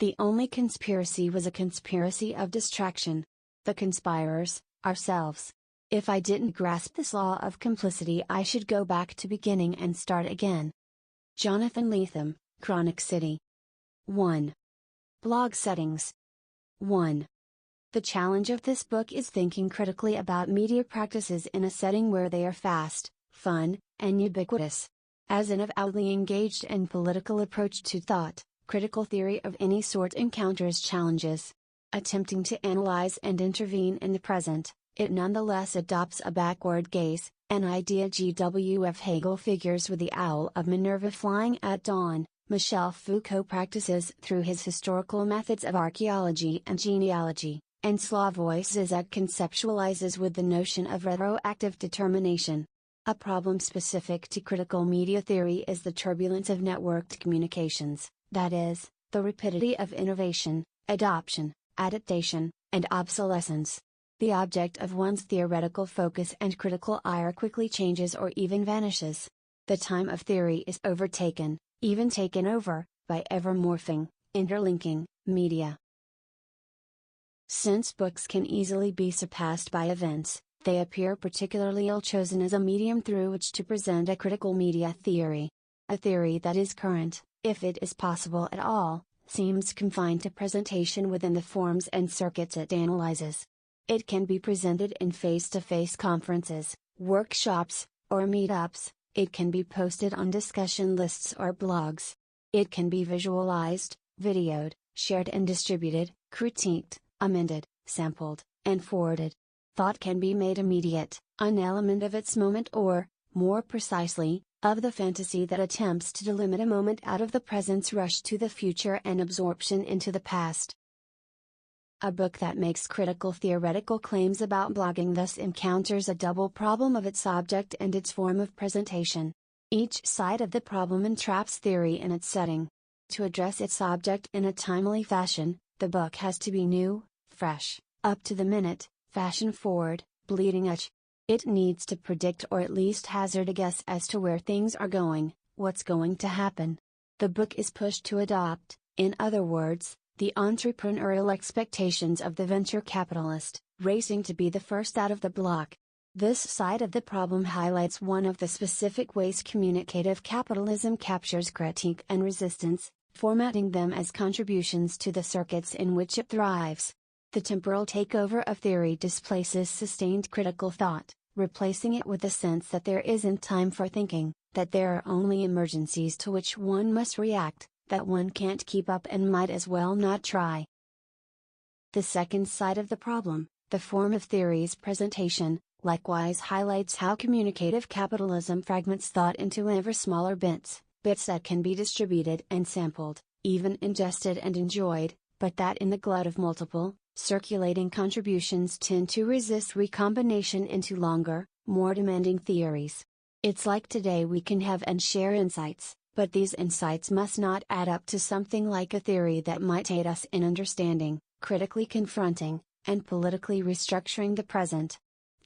The only conspiracy was a conspiracy of distraction. The conspirers, ourselves. If I didn't grasp this law of complicity, I should go back to beginning and start again. Jonathan Lethem, Chronic City. 1. Blog settings. 1. The challenge of this book is thinking critically about media practices in a setting where they are fast, fun, and ubiquitous. As an avowedly engaged and political approach to thought, critical theory of any sort encounters challenges. Attempting to analyze and intervene in the present, it nonetheless adopts a backward gaze, an idea G.W.F. Hegel figures with the owl of Minerva flying at dawn, Michel Foucault practices through his historical methods of archaeology and genealogy, and Slavoj Zizek conceptualizes with the notion of retroactive determination. A problem specific to critical media theory is the turbulence of networked communications, that is, the rapidity of innovation, adoption, adaptation, and obsolescence. The object of one's theoretical focus and critical ire quickly changes or even vanishes. The time of theory is overtaken, even taken over, by ever-morphing, interlinking, media. Since books can easily be surpassed by events, they appear particularly ill-chosen as a medium through which to present a critical media theory. A theory that is current, if it is possible at all, seems confined to presentation within the forms and circuits it analyzes. It can be presented in face-to-face conferences, workshops, or meetups. It can be posted on discussion lists or blogs. It can be visualized, videoed, shared and distributed, critiqued, amended, sampled, and forwarded. Thought can be made immediate, an element of its moment or, more precisely, of the fantasy that attempts to delimit a moment out of the present's rush to the future and absorption into the past. A book that makes critical theoretical claims about blogging thus encounters a double problem of its object and its form of presentation. Each side of the problem entraps theory in its setting. To address its object in a timely fashion, the book has to be new, fresh, up to the minute, fashion forward, bleeding edge. It needs to predict or at least hazard a guess as to where things are going, what's going to happen. The book is pushed to adopt, in other words, the entrepreneurial expectations of the venture capitalist, racing to be the first out of the block. This side of the problem highlights one of the specific ways communicative capitalism captures critique and resistance, formatting them as contributions to the circuits in which it thrives. The temporal takeover of theory displaces sustained critical thought, replacing it with a sense that there isn't time for thinking, that there are only emergencies to which one must react, that one can't keep up and might as well not try. The second side of the problem, the form of theory's presentation, likewise highlights how communicative capitalism fragments thought into ever smaller bits that can be distributed and sampled, even ingested and enjoyed, but that in the glut of multiple, circulating contributions tend to resist recombination into longer, more demanding theories. It's like today we can have and share insights, but these insights must not add up to something like a theory that might aid us in understanding, critically confronting, and politically restructuring the present.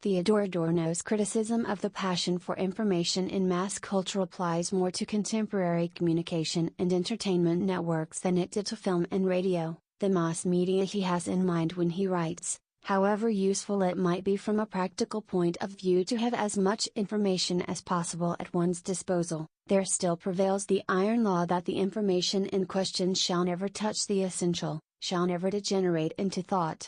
Theodore Adorno's criticism of the passion for information in mass culture applies more to contemporary communication and entertainment networks than it did to film and radio, the mass media he has in mind when he writes, however useful it might be from a practical point of view to have as much information as possible at one's disposal, there still prevails the iron law that the information in question shall never touch the essential, shall never degenerate into thought.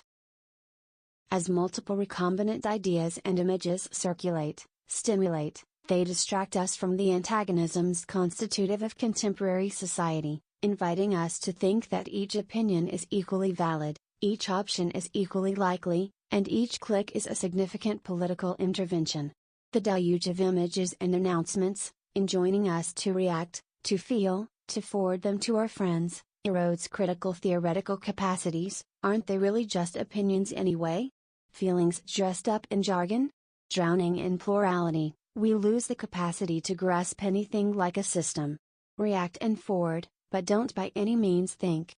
As multiple recombinant ideas and images circulate, stimulate, they distract us from the antagonisms constitutive of contemporary society, inviting us to think that each opinion is equally valid, each option is equally likely, and each click is a significant political intervention. The deluge of images and announcements, enjoining us to react, to feel, to forward them to our friends, erodes critical theoretical capacities. Aren't they really just opinions anyway? Feelings dressed up in jargon? Drowning in plurality, we lose the capacity to grasp anything like a system. React and forward, but don't by any means think.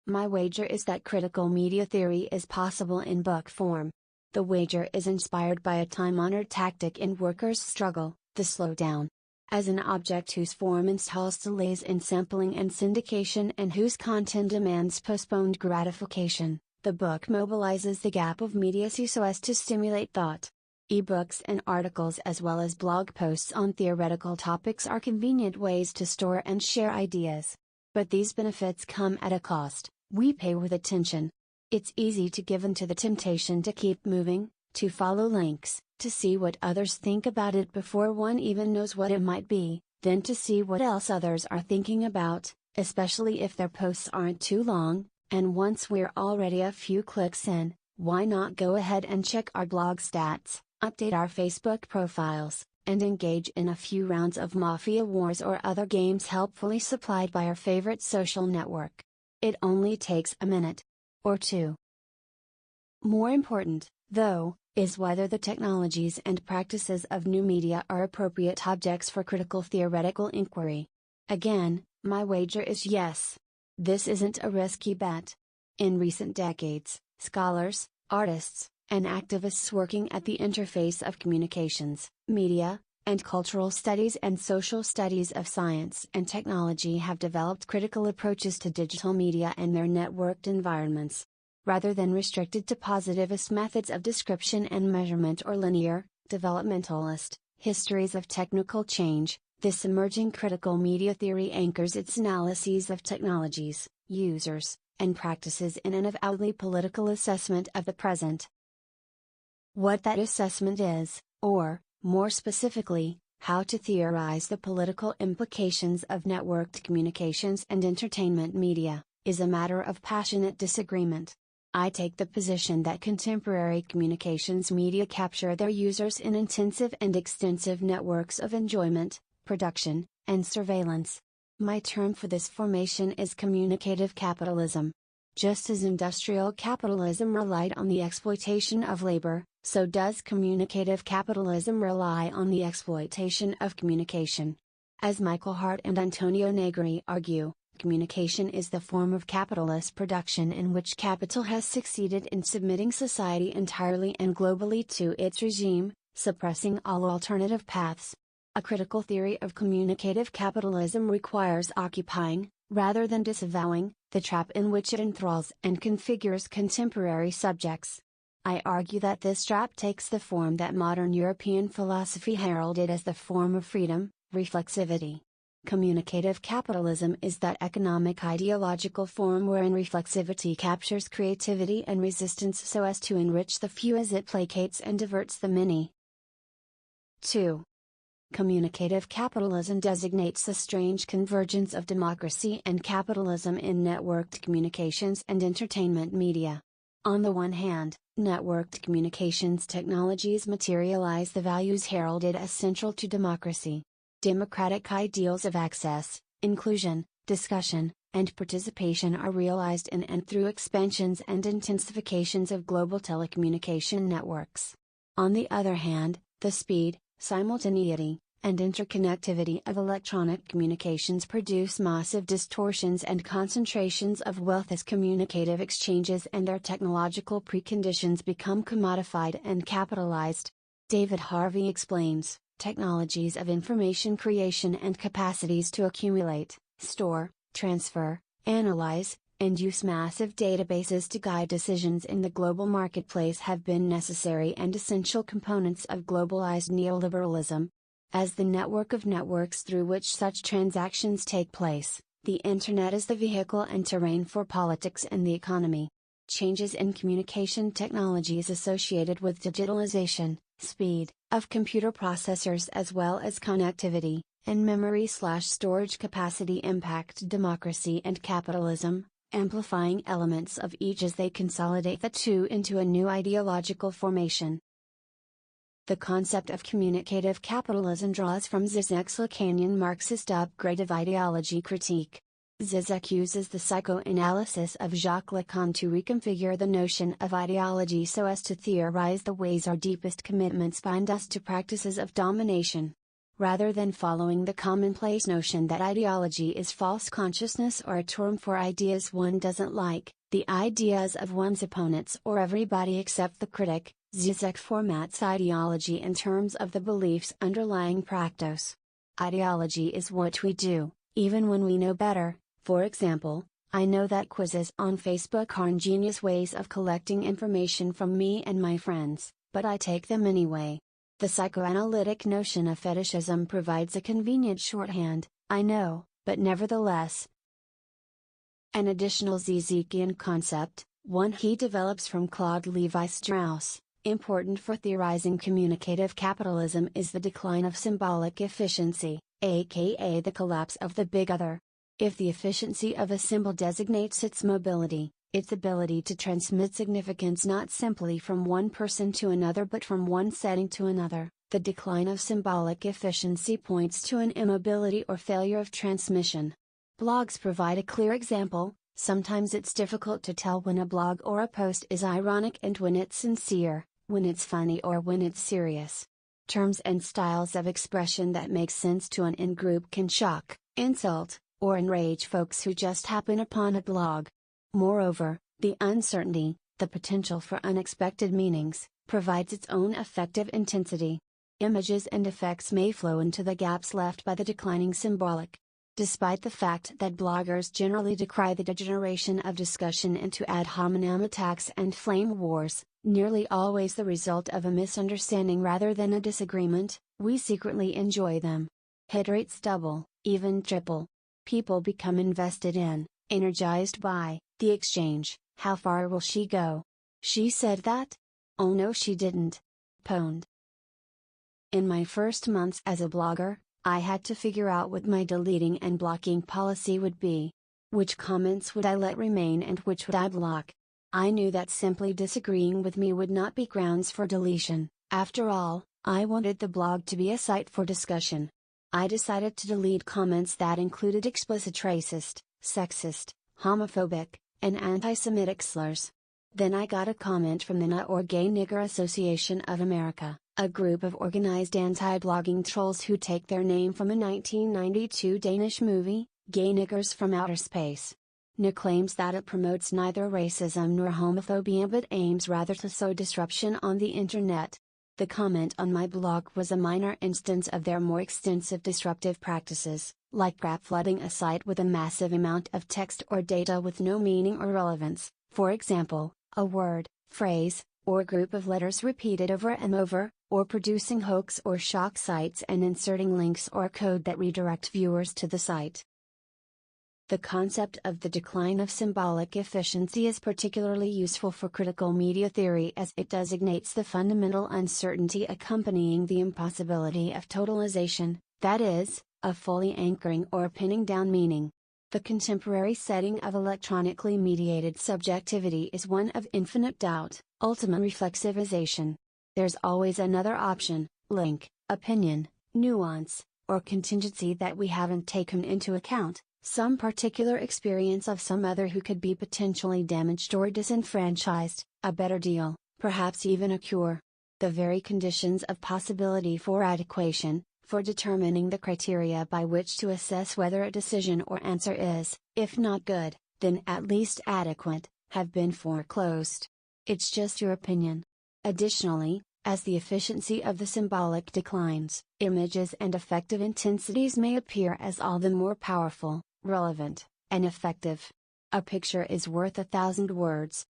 My wager is that critical media theory is possible in book form. The wager is inspired by a time-honored tactic in workers' struggle, the slowdown. As an object whose form installs delays in sampling and syndication and whose content demands postponed gratification, the book mobilizes the gap of mediacy so as to stimulate thought. Ebooks and articles as well as blog posts on theoretical topics are convenient ways to store and share ideas. But these benefits come at a cost. We pay with attention. It's easy to give in to the temptation to keep moving, to follow links, to see what others think about it before one even knows what it might be, then to see what else others are thinking about, especially if their posts aren't too long, and once we're already a few clicks in, why not go ahead and check our blog stats, update our Facebook profiles, and engage in a few rounds of Mafia Wars or other games helpfully supplied by our favorite social network. It only takes a minute or two. More important, though, is whether the technologies and practices of new media are appropriate objects for critical theoretical inquiry. Again, my wager is yes. This isn't a risky bet. In recent decades, scholars, artists, and activists working at the interface of communications, media, and cultural studies and social studies of science and technology have developed critical approaches to digital media and their networked environments. Rather than restricted to positivist methods of description and measurement or linear, developmentalist, histories of technical change, this emerging critical media theory anchors its analyses of technologies, users, and practices in an avowedly political assessment of the present. What that assessment is, or, more specifically, how to theorize the political implications of networked communications and entertainment media, is a matter of passionate disagreement. I take the position that contemporary communications media capture their users in intensive and extensive networks of enjoyment, production, and surveillance. My term for this formation is communicative capitalism. Just as industrial capitalism relied on the exploitation of labor, so does communicative capitalism rely on the exploitation of communication. As Michael Hart and Antonio Negri argue, communication is the form of capitalist production in which capital has succeeded in submitting society entirely and globally to its regime, suppressing all alternative paths. A critical theory of communicative capitalism requires occupying, rather than disavowing, the trap in which it enthralls and configures contemporary subjects. I argue that this trap takes the form that modern European philosophy heralded as the form of freedom, reflexivity. Communicative capitalism is that economic ideological form wherein reflexivity captures creativity and resistance so as to enrich the few as it placates and diverts the many. 2. Communicative capitalism designates the strange convergence of democracy and capitalism in networked communications and entertainment media. On the one hand, networked communications technologies materialize the values heralded as central to democracy. Democratic ideals of access, inclusion, discussion, and participation are realized in and through expansions and intensifications of global telecommunication networks. On the other hand, the speed, simultaneity, and interconnectivity of electronic communications produce massive distortions and concentrations of wealth as communicative exchanges and their technological preconditions become commodified and capitalized. David Harvey explains, technologies of information creation and capacities to accumulate, store, transfer, analyze, and use massive databases to guide decisions in the global marketplace have been necessary and essential components of globalized neoliberalism. As the network of networks through which such transactions take place, the Internet is the vehicle and terrain for politics and the economy. Changes in communication technologies associated with digitalization, speed, of computer processors as well as connectivity, and memory/storage capacity impact democracy and capitalism, amplifying elements of each as they consolidate the two into a new ideological formation. The concept of communicative capitalism draws from Zizek's Lacanian Marxist upgrade of ideology critique. Zizek uses the psychoanalysis of Jacques Lacan to reconfigure the notion of ideology so as to theorize the ways our deepest commitments bind us to practices of domination. Rather than following the commonplace notion that ideology is false consciousness or a term for ideas one doesn't like, the ideas of one's opponents or everybody except the critic, Zizek formats ideology in terms of the beliefs underlying practice. Ideology is what we do, even when we know better. For example, I know that quizzes on Facebook are ingenious ways of collecting information from me and my friends, but I take them anyway. The psychoanalytic notion of fetishism provides a convenient shorthand, I know, but nevertheless. An additional Zizekian concept, one he develops from Claude Lévi-Strauss, important for theorizing communicative capitalism, is the decline of symbolic efficiency, aka the collapse of the big other. If the efficiency of a symbol designates its mobility, its ability to transmit significance not simply from one person to another but from one setting to another, the decline of symbolic efficiency points to an immobility or failure of transmission. Blogs provide a clear example. Sometimes it's difficult to tell when a blog or a post is ironic and when it's sincere, when it's funny or when it's serious. Terms and styles of expression that make sense to an in-group can shock, insult, or enrage folks who just happen upon a blog. Moreover, the uncertainty, the potential for unexpected meanings, provides its own affective intensity. Images and effects may flow into the gaps left by the declining symbolic. Despite the fact that bloggers generally decry the degeneration of discussion into ad hominem attacks and flame wars, nearly always the result of a misunderstanding rather than a disagreement, we secretly enjoy them. Hit rates double, even triple. People become invested in, energized by, the exchange. How far will she go? She said that? Oh no, she didn't. Pwned. In my first months as a blogger, I had to figure out what my deleting and blocking policy would be. Which comments would I let remain and which would I block? I knew that simply disagreeing with me would not be grounds for deletion. After all, I wanted the blog to be a site for discussion. I decided to delete comments that included explicit racist, sexist, homophobic, and anti-Semitic slurs. Then I got a comment from the NA or Gay Nigger Association of America, a group of organized anti-blogging trolls who take their name from a 1992 Danish movie, Gay Niggers from Outer Space. NA claims that it promotes neither racism nor homophobia but aims rather to sow disruption on the internet. The comment on my blog was a minor instance of their more extensive disruptive practices, like graph flooding a site with a massive amount of text or data with no meaning or relevance, for example, a word, phrase, or group of letters repeated over and over, or producing hoax or shock sites and inserting links or code that redirect viewers to the site. The concept of the decline of symbolic efficiency is particularly useful for critical media theory as it designates the fundamental uncertainty accompanying the impossibility of totalization, that is, of fully anchoring or pinning down meaning. The contemporary setting of electronically mediated subjectivity is one of infinite doubt, ultimate reflexivization. There's always another option, link, opinion, nuance, or contingency that we haven't taken into account. Some particular experience of some other who could be potentially damaged or disenfranchised, a better deal, perhaps even a cure. The very conditions of possibility for adequation, for determining the criteria by which to assess whether a decision or answer is, if not good, then at least adequate, have been foreclosed. It's just your opinion. Additionally, as the efficiency of the symbolic declines, images and affective intensities may appear as all the more powerful, relevant, and effective. A picture is worth 1,000 words.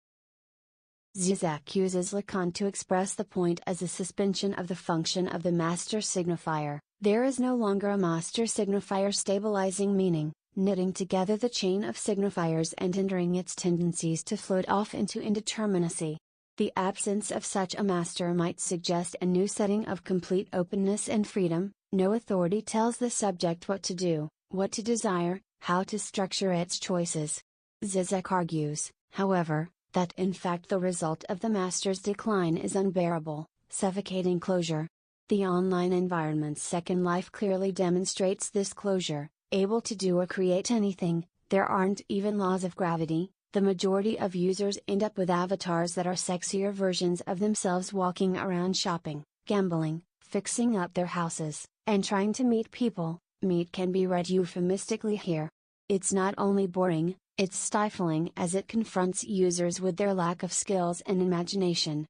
Zizek uses Lacan to express the point as a suspension of the function of the master signifier. There is no longer a master signifier stabilizing meaning, knitting together the chain of signifiers and hindering its tendencies to float off into indeterminacy. The absence of such a master might suggest a new setting of complete openness and freedom. No authority tells the subject what to do, what to desire, how to structure its choices. Zizek argues, however, that in fact the result of the master's decline is unbearable, suffocating closure. The online environment's second life clearly demonstrates this closure, able to do or create anything. There aren't even laws of gravity. The majority of users end up with avatars that are sexier versions of themselves walking around shopping, gambling, fixing up their houses, and trying to meet people. Meet can be read euphemistically here. It's not only boring, it's stifling as it confronts users with their lack of skills and imagination.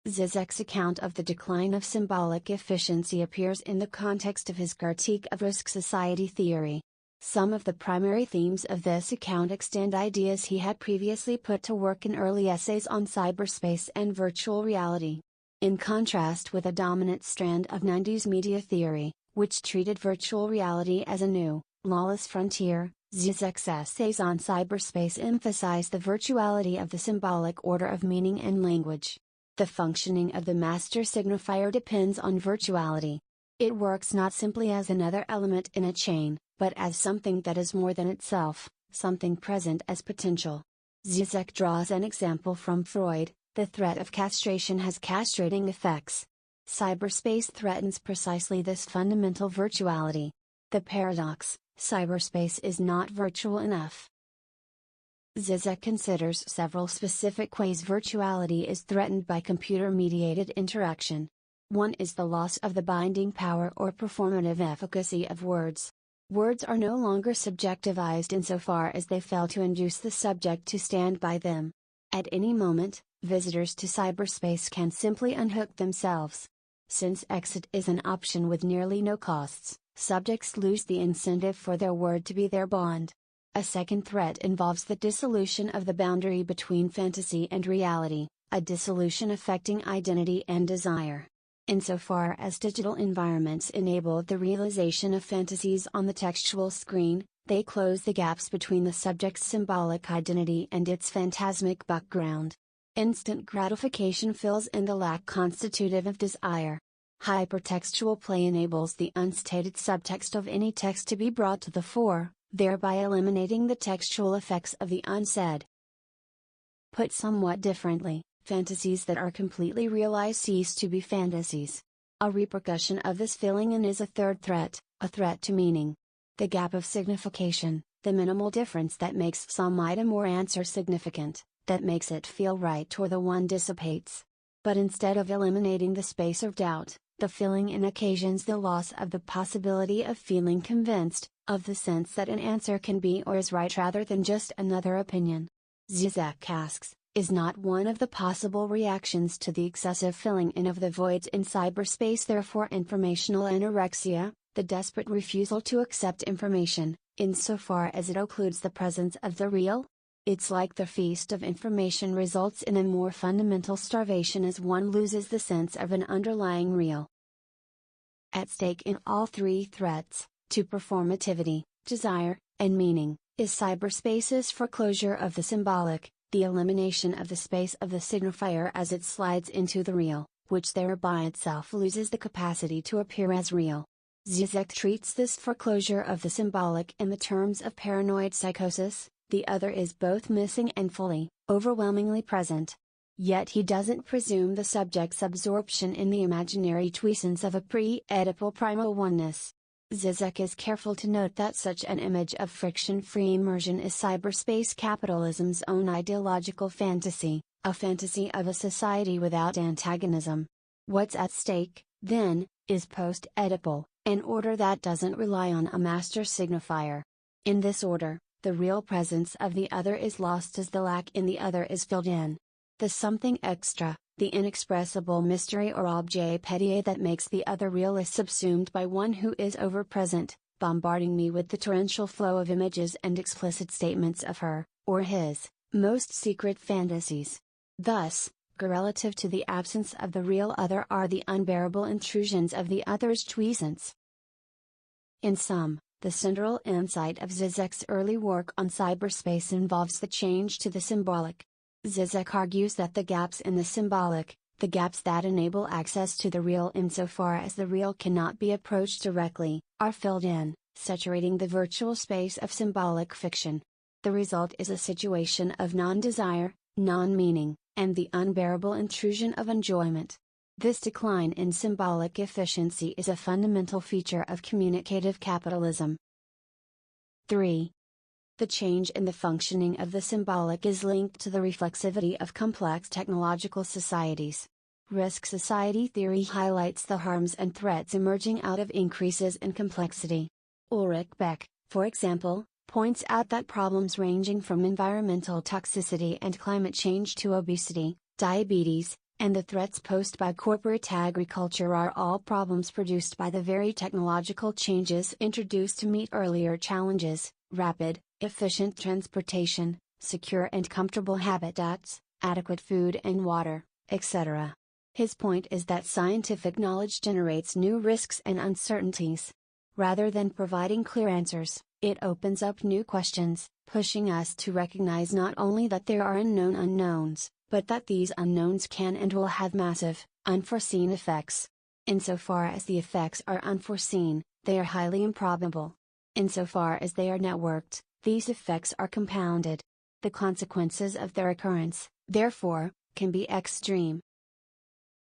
Zizek's account of the decline of symbolic efficiency appears in the context of his critique of risk society theory. Some of the primary themes of this account extend ideas he had previously put to work in early essays on cyberspace and virtual reality. In contrast with a dominant strand of 90s media theory, which treated virtual reality as a new, lawless frontier, Zizek's essays on cyberspace emphasize the virtuality of the symbolic order of meaning and language. The functioning of the master signifier depends on virtuality. It works not simply as another element in a chain, but as something that is more than itself, something present as potential. Zizek draws an example from Freud: the threat of castration has castrating effects. Cyberspace threatens precisely this fundamental virtuality. The paradox: cyberspace is not virtual enough. Zizek considers several specific ways virtuality is threatened by computer-mediated interaction. One is the loss of the binding power or performative efficacy of words. Words are no longer subjectivized insofar as they fail to induce the subject to stand by them. At any moment, visitors to cyberspace can simply unhook themselves. Since exit is an option with nearly no costs, subjects lose the incentive for their word to be their bond. A second threat involves the dissolution of the boundary between fantasy and reality, a dissolution affecting identity and desire. Insofar as digital environments enable the realization of fantasies on the textual screen, they close the gaps between the subject's symbolic identity and its phantasmic background. Instant gratification fills in the lack constitutive of desire. Hypertextual play enables the unstated subtext of any text to be brought to the fore, thereby eliminating the textual effects of the unsaid. Put somewhat differently, fantasies that are completely realized cease to be fantasies. A repercussion of this filling in is a third threat, a threat to meaning. The gap of signification, the minimal difference that makes some item or answer significant, that makes it feel right or the one dissipates. But instead of eliminating the space of doubt, the filling in occasions the loss of the possibility of feeling convinced, of the sense that an answer can be or is right rather than just another opinion. Zizek asks, is not one of the possible reactions to the excessive filling in of the voids in cyberspace therefore informational anorexia, the desperate refusal to accept information, insofar as it occludes the presence of the real? It's like the feast of information results in a more fundamental starvation as one loses the sense of an underlying real. At stake in all three threats, to performativity, desire, and meaning, is cyberspace's foreclosure of the symbolic, the elimination of the space of the signifier as it slides into the real, which thereby itself loses the capacity to appear as real. Zizek treats this foreclosure of the symbolic in the terms of paranoid psychosis. The other is both missing and fully, overwhelmingly present. Yet he doesn't presume the subject's absorption in the imaginary puissance of a pre-Oedipal primal oneness. Zizek is careful to note that such an image of friction-free immersion is cyberspace capitalism's own ideological fantasy, a fantasy of a society without antagonism. What's at stake, then, is post-Oedipal, an order that doesn't rely on a master signifier. In this order, the real presence of the other is lost as the lack in the other is filled in. The something extra, the inexpressible mystery or objet petit that makes the other real is subsumed by one who is overpresent, bombarding me with the torrential flow of images and explicit statements of her, or his, most secret fantasies. Thus, relative to the absence of the real other are the unbearable intrusions of the other's puissance. In sum, the central insight of Zizek's early work on cyberspace involves the change to the symbolic. Zizek argues that the gaps in the symbolic, the gaps that enable access to the real insofar as the real cannot be approached directly, are filled in, saturating the virtual space of symbolic fiction. The result is a situation of non-desire, non-meaning, and the unbearable intrusion of enjoyment. This decline in symbolic efficiency is a fundamental feature of communicative capitalism. 3. The change in the functioning of the symbolic is linked to the reflexivity of complex technological societies. Risk society theory highlights the harms and threats emerging out of increases in complexity. Ulrich Beck, for example, points out that problems ranging from environmental toxicity and climate change to obesity, diabetes, and the threats posed by corporate agriculture are all problems produced by the very technological changes introduced to meet earlier challenges: rapid, efficient transportation, secure and comfortable habitats, adequate food and water, etc. His point is that scientific knowledge generates new risks and uncertainties. Rather than providing clear answers, it opens up new questions, pushing us to recognize not only that there are unknown unknowns, but that these unknowns can and will have massive, unforeseen effects. Insofar as the effects are unforeseen, they are highly improbable. Insofar as they are networked, these effects are compounded. The consequences of their occurrence, therefore, can be extreme.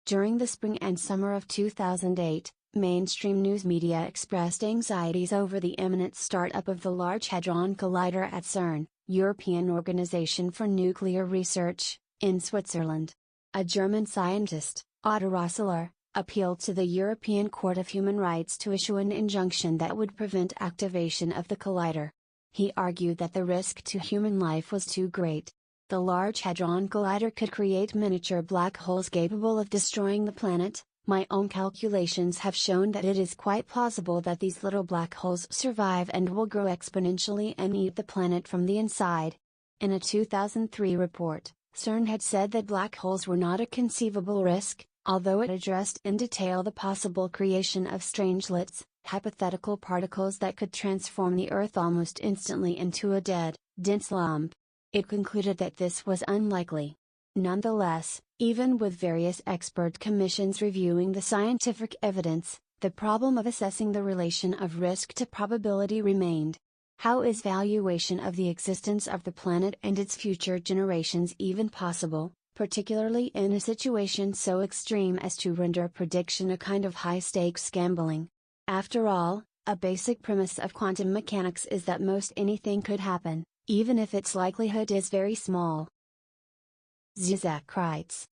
During the spring and summer of 2008, mainstream news media expressed anxieties over the imminent startup of the Large Hadron Collider at CERN, European Organization for Nuclear Research, in Switzerland. A German scientist, Otto Rosseler, appealed to the European Court of Human Rights to issue an injunction that would prevent activation of the collider. He argued that the risk to human life was too great. The Large Hadron Collider could create miniature black holes capable of destroying the planet. My own calculations have shown that it is quite plausible that these little black holes survive and will grow exponentially and eat the planet from the inside. In a 2003 report, CERN had said that black holes were not a conceivable risk, although it addressed in detail the possible creation of strangelets, hypothetical particles that could transform the Earth almost instantly into a dead, dense lump. It concluded that this was unlikely. Nonetheless, even with various expert commissions reviewing the scientific evidence, the problem of assessing the relation of risk to probability remained. How is valuation of the existence of the planet and its future generations even possible, particularly in a situation so extreme as to render prediction a kind of high-stakes gambling? After all, a basic premise of quantum mechanics is that most anything could happen, even if its likelihood is very small. Zizek writes,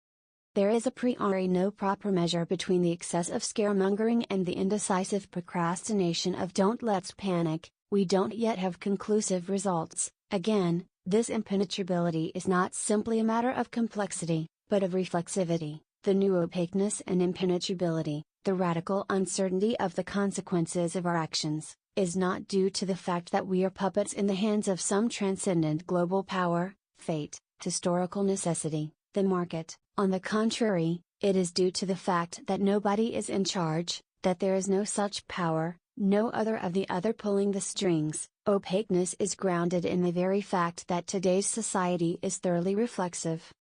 "There is a priori no proper measure between the excess of scaremongering and the indecisive procrastination of don't let's panic. We don't yet have conclusive results." Again, this impenetrability is not simply a matter of complexity, but of reflexivity, the new opaqueness and impenetrability, the radical uncertainty of the consequences of our actions, is not due to the fact that we are puppets in the hands of some transcendent global power, fate, historical necessity, the market. On the contrary, it is due to the fact that nobody is in charge, that there is no such power, no other of the other pulling the strings. Opaqueness is grounded in the very fact that today's society is thoroughly reflexive.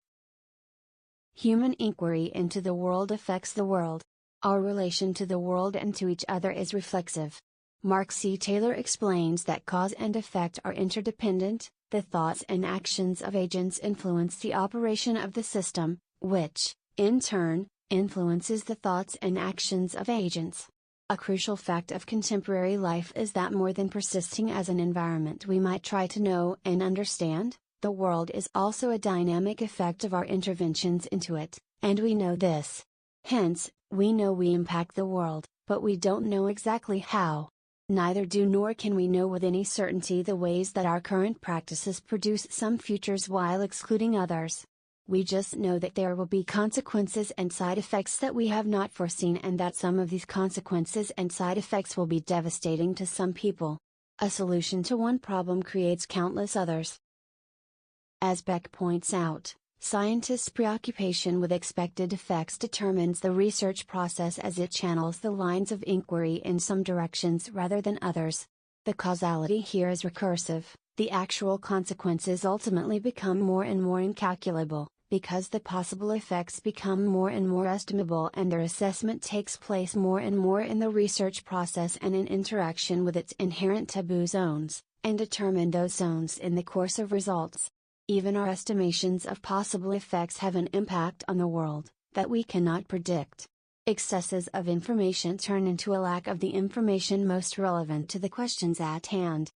Human inquiry into the world affects the world. Our relation to the world and to each other is reflexive. Mark C. Taylor explains that cause and effect are interdependent. The thoughts and actions of agents influence the operation of the system, which, in turn, influences the thoughts and actions of agents. A crucial fact of contemporary life is that more than persisting as an environment we might try to know and understand, the world is also a dynamic effect of our interventions into it, and we know this. Hence, we know we impact the world, but we don't know exactly how. Neither do nor can we know with any certainty the ways that our current practices produce some futures while excluding others. We just know that there will be consequences and side effects that we have not foreseen, and that some of these consequences and side effects will be devastating to some people. A solution to one problem creates countless others. As Beck points out, scientists' preoccupation with expected effects determines the research process as it channels the lines of inquiry in some directions rather than others. The causality here is recursive. The actual consequences ultimately become more and more incalculable, because the possible effects become more and more estimable and their assessment takes place more and more in the research process and in interaction with its inherent taboo zones, and determine those zones in the course of results. Even our estimations of possible effects have an impact on the world that we cannot predict. Excesses of information turn into a lack of the information most relevant to the questions at hand.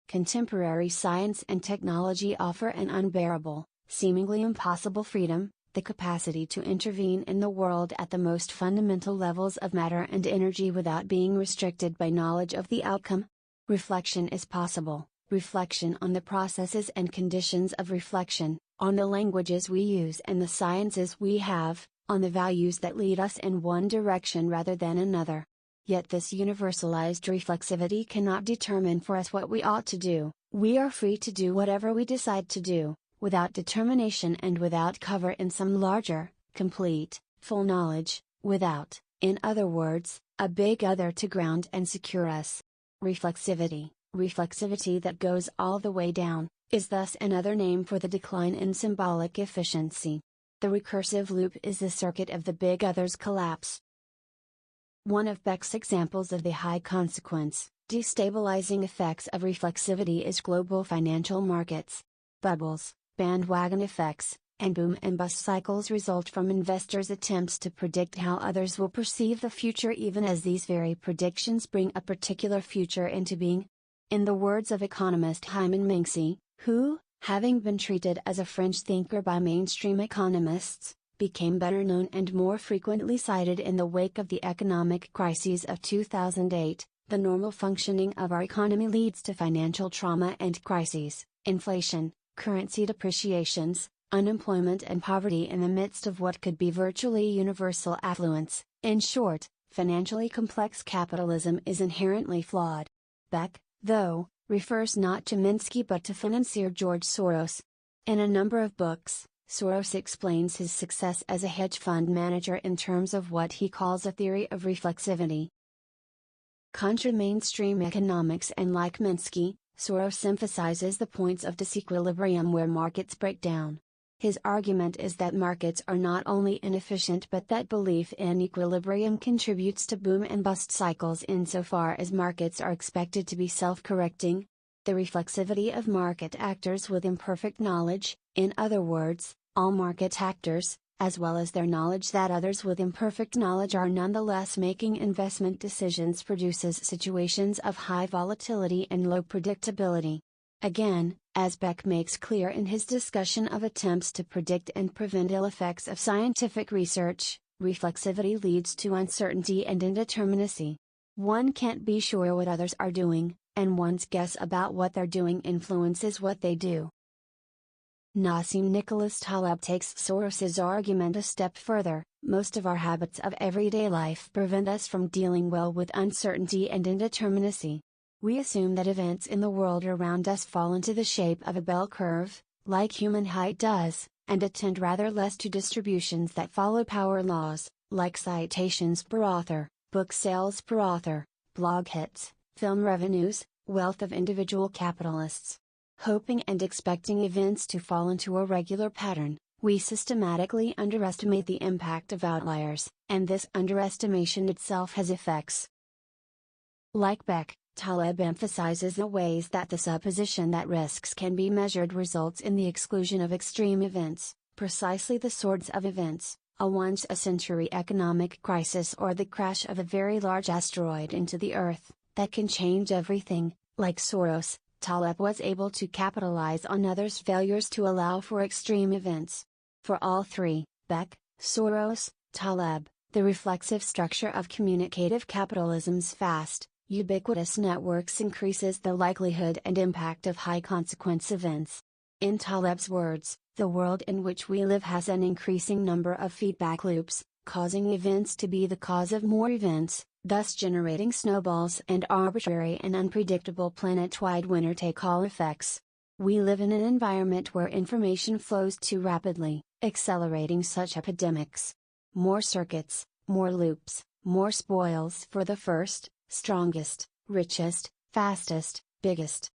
Contemporary science and technology offer an unbearable, seemingly impossible freedom, the capacity to intervene in the world at the most fundamental levels of matter and energy without being restricted by knowledge of the outcome. Reflection is possible, reflection on the processes and conditions of reflection, on the languages we use and the sciences we have, on the values that lead us in one direction rather than another. Yet this universalized reflexivity cannot determine for us what we ought to do. We are free to do whatever we decide to do, without determination and without cover in some larger, complete, full knowledge, without, in other words, a big other to ground and secure us. Reflexivity, reflexivity that goes all the way down, is thus another name for the decline in symbolic efficiency. The recursive loop is the circuit of the big other's collapse. One of Beck's examples of the high consequence, destabilizing effects of reflexivity is global financial markets. Bubbles, bandwagon effects, and boom and bust cycles result from investors' attempts to predict how others will perceive the future even as these very predictions bring a particular future into being. In the words of economist Hyman Minksy, who, having been treated as a French thinker by mainstream economists, became better known and more frequently cited in the wake of the economic crises of 2008, the normal functioning of our economy leads to financial trauma and crises, inflation, currency depreciations, unemployment and poverty in the midst of what could be virtually universal affluence. In short, financially complex capitalism is inherently flawed. Beck, though, refers not to Minsky but to financier George Soros. In a number of books, Soros explains his success as a hedge fund manager in terms of what he calls a theory of reflexivity. Contra mainstream economics, and like Minsky, Soros emphasizes the points of disequilibrium where markets break down. His argument is that markets are not only inefficient but that belief in equilibrium contributes to boom and bust cycles insofar as markets are expected to be self-correcting. The reflexivity of market actors with imperfect knowledge, in other words, all market actors, as well as their knowledge that others with imperfect knowledge are nonetheless making investment decisions, produces situations of high volatility and low predictability. Again, as Beck makes clear in his discussion of attempts to predict and prevent ill effects of scientific research, reflexivity leads to uncertainty and indeterminacy. One can't be sure what others are doing, and one's guess about what they're doing influences what they do. Nassim Nicholas Taleb takes Soros's argument a step further. Most of our habits of everyday life prevent us from dealing well with uncertainty and indeterminacy. We assume that events in the world around us fall into the shape of a bell curve, like human height does, and attend rather less to distributions that follow power laws, like citations per author, book sales per author, blog hits, film revenues, wealth of individual capitalists. Hoping and expecting events to fall into a regular pattern, we systematically underestimate the impact of outliers, and this underestimation itself has effects. Like Beck, Taleb emphasizes the ways that the supposition that risks can be measured results in the exclusion of extreme events, precisely the sorts of events, a once-a-century economic crisis or the crash of a very large asteroid into the Earth, that can change everything. Like Soros, Taleb was able to capitalize on others' failures to allow for extreme events. For all three, Beck, Soros, Taleb, the reflexive structure of communicative capitalism's fast, ubiquitous networks increases the likelihood and impact of high-consequence events. In Taleb's words, the world in which we live has an increasing number of feedback loops, causing events to be the cause of more events, thus generating snowballs and arbitrary and unpredictable planet-wide winner-take-all effects. We live in an environment where information flows too rapidly, accelerating such epidemics. More circuits, more loops, more spoils for the first, strongest, richest, fastest, biggest.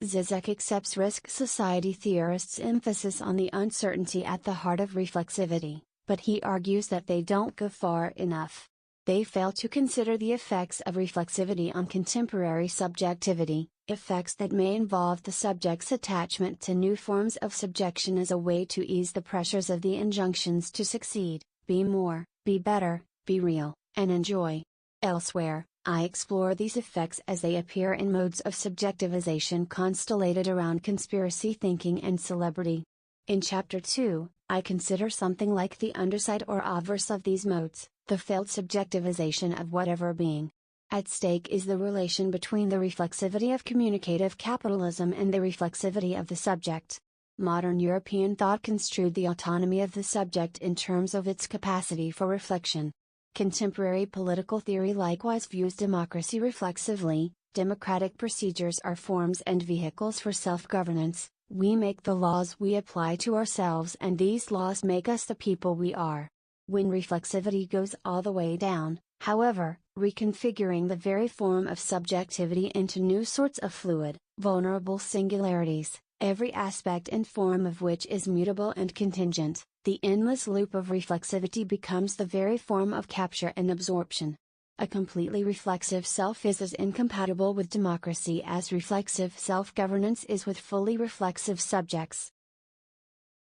Zizek accepts risk society theorists' emphasis on the uncertainty at the heart of reflexivity, but he argues that they don't go far enough. They fail to consider the effects of reflexivity on contemporary subjectivity, effects that may involve the subject's attachment to new forms of subjection as a way to ease the pressures of the injunctions to succeed, be more, be better, be real, and enjoy. Elsewhere, I explore these effects as they appear in modes of subjectivization constellated around conspiracy thinking and celebrity. In Chapter 2, I consider something like the underside or obverse of these modes, the failed subjectivization of whatever being. At stake is the relation between the reflexivity of communicative capitalism and the reflexivity of the subject. Modern European thought construed the autonomy of the subject in terms of its capacity for reflection. Contemporary political theory likewise views democracy reflexively. Democratic procedures are forms and vehicles for self-governance. We make the laws we apply to ourselves, and these laws make us the people we are. When reflexivity goes all the way down, however, reconfiguring the very form of subjectivity into new sorts of fluid, vulnerable singularities, every aspect and form of which is mutable and contingent, the endless loop of reflexivity becomes the very form of capture and absorption. A completely reflexive self is as incompatible with democracy as reflexive self-governance is with fully reflexive subjects.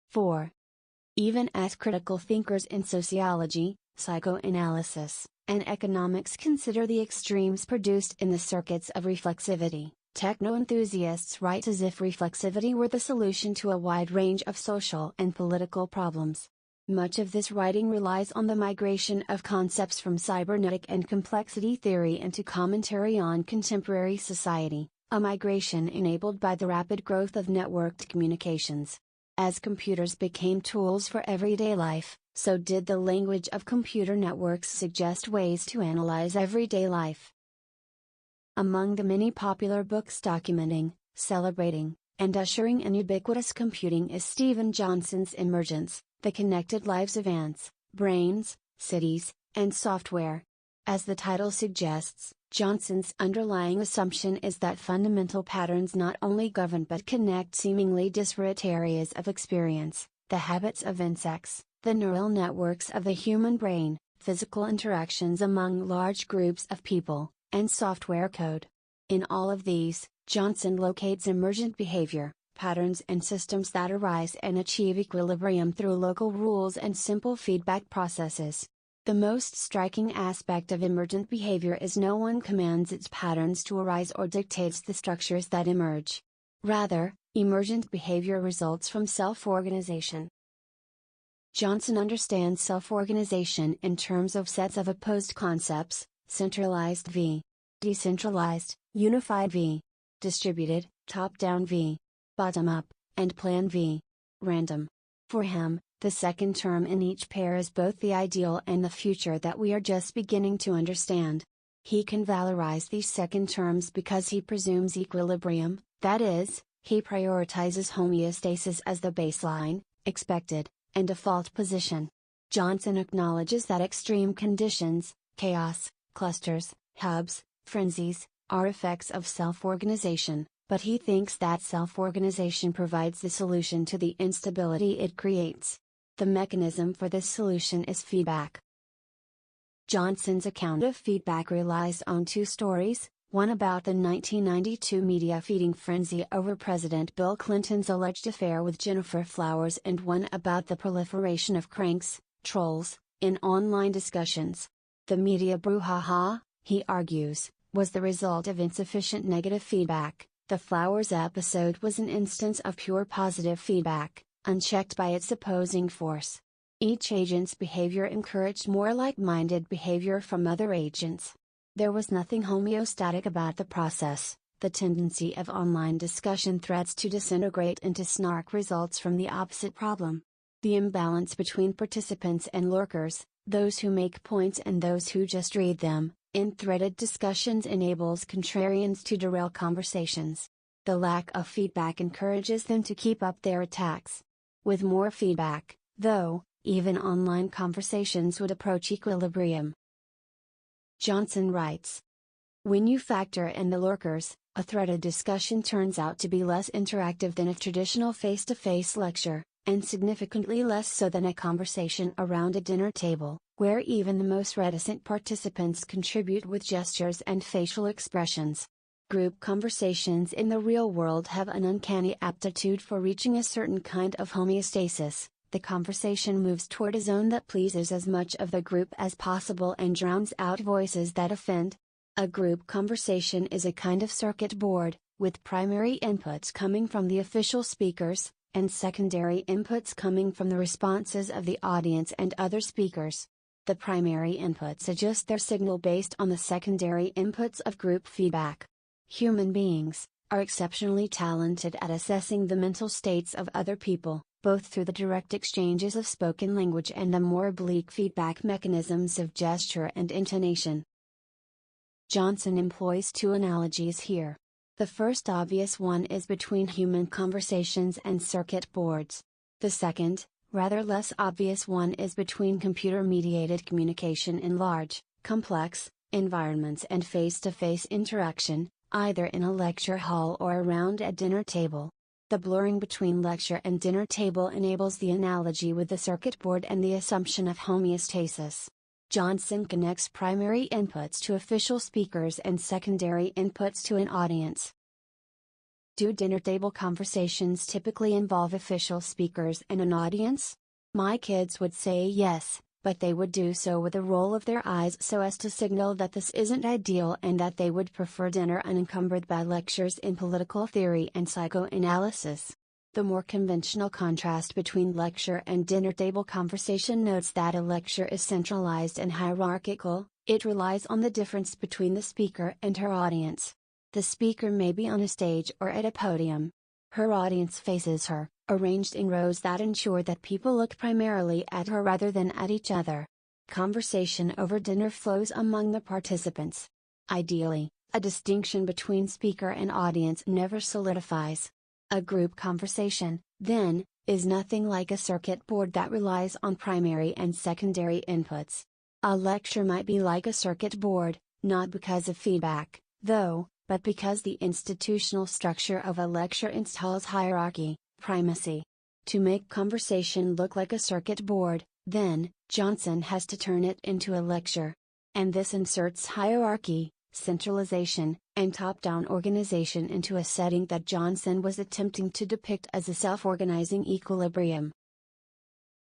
4. Even as critical thinkers in sociology, psychoanalysis, and economics consider the extremes produced in the circuits of reflexivity, techno-enthusiasts write as if reflexivity were the solution to a wide range of social and political problems. Much of this writing relies on the migration of concepts from cybernetic and complexity theory into commentary on contemporary society, a migration enabled by the rapid growth of networked communications. As computers became tools for everyday life, so did the language of computer networks suggest ways to analyze everyday life. Among the many popular books documenting, celebrating, and ushering in ubiquitous computing is Stephen Johnson's Emergence: The Connected Lives of Ants, Brains, Cities, and Software. As the title suggests, Johnson's underlying assumption is that fundamental patterns not only govern but connect seemingly disparate areas of experience, the habits of insects, the neural networks of the human brain, physical interactions among large groups of people, and software code. In all of these, Johnson locates emergent behavior, patterns and systems that arise and achieve equilibrium through local rules and simple feedback processes. The most striking aspect of emergent behavior is no one commands its patterns to arise or dictates the structures that emerge. Rather, emergent behavior results from self-organization. Johnson understands self-organization in terms of sets of opposed concepts: centralized v. decentralized, unified v. distributed, top-down v. bottom-up, and plan v. random. For him, the second term in each pair is both the ideal and the future that we are just beginning to understand. He can valorize these second terms because he presumes equilibrium, that is, he prioritizes homeostasis as the baseline, expected, and default position. Johnson acknowledges that extreme conditions, chaos, clusters, hubs, frenzies, are effects of self-organization, but he thinks that self-organization provides the solution to the instability it creates. The mechanism for this solution is feedback. Johnson's account of feedback relies on two stories, one about the 1992 media feeding frenzy over President Bill Clinton's alleged affair with Gennifer Flowers, and one about the proliferation of cranks, trolls, in online discussions. The media brouhaha, he argues, was the result of insufficient negative feedback. The Flowers episode was an instance of pure positive feedback, unchecked by its opposing force. Each agent's behavior encouraged more like-minded behavior from other agents. There was nothing homeostatic about the process. The tendency of online discussion threads to disintegrate into snark results from the opposite problem. The imbalance between participants and lurkers, those who make points and those who just read them, in threaded discussions enables contrarians to derail conversations. The lack of feedback encourages them to keep up their attacks. With more feedback, though, even online conversations would approach equilibrium. Johnson writes, when you factor in the lurkers, a threaded discussion turns out to be less interactive than a traditional face-to-face lecture, and significantly less so than a conversation around a dinner table, where even the most reticent participants contribute with gestures and facial expressions. Group conversations in the real world have an uncanny aptitude for reaching a certain kind of homeostasis. The conversation moves toward a zone that pleases as much of the group as possible and drowns out voices that offend. A group conversation is a kind of circuit board, with primary inputs coming from the official speakers, and secondary inputs coming from the responses of the audience and other speakers. The primary inputs adjust their signal based on the secondary inputs of group feedback. Human beings, are exceptionally talented at assessing the mental states of other people, both through the direct exchanges of spoken language and the more oblique feedback mechanisms of gesture and intonation. Johnson employs two analogies here. The first obvious one is between human conversations and circuit boards. The second, rather less obvious one is between computer-mediated communication in large, complex, environments and face-to-face interaction, either in a lecture hall or around a dinner table. The blurring between lecture and dinner table enables the analogy with the circuit board and the assumption of homeostasis. Johnson connects primary inputs to official speakers and secondary inputs to an audience. Do dinner table conversations typically involve official speakers and an audience? My kids would say yes, but they would do so with a roll of their eyes so as to signal that this isn't ideal and that they would prefer dinner unencumbered by lectures in political theory and psychoanalysis. The more conventional contrast between lecture and dinner table conversation notes that a lecture is centralized and hierarchical, it relies on the difference between the speaker and her audience. The speaker may be on a stage or at a podium. Her audience faces her, arranged in rows that ensure that people look primarily at her rather than at each other. Conversation over dinner flows among the participants. Ideally, a distinction between speaker and audience never solidifies. A group conversation, then, is nothing like a circuit board that relies on primary and secondary inputs. A lecture might be like a circuit board, not because of feedback, though, but because the institutional structure of a lecture installs hierarchy, primacy. To make conversation look like a circuit board, then, Johnson has to turn it into a lecture. And this inserts hierarchy, centralization, and top-down organization into a setting that Johnson was attempting to depict as a self-organizing equilibrium.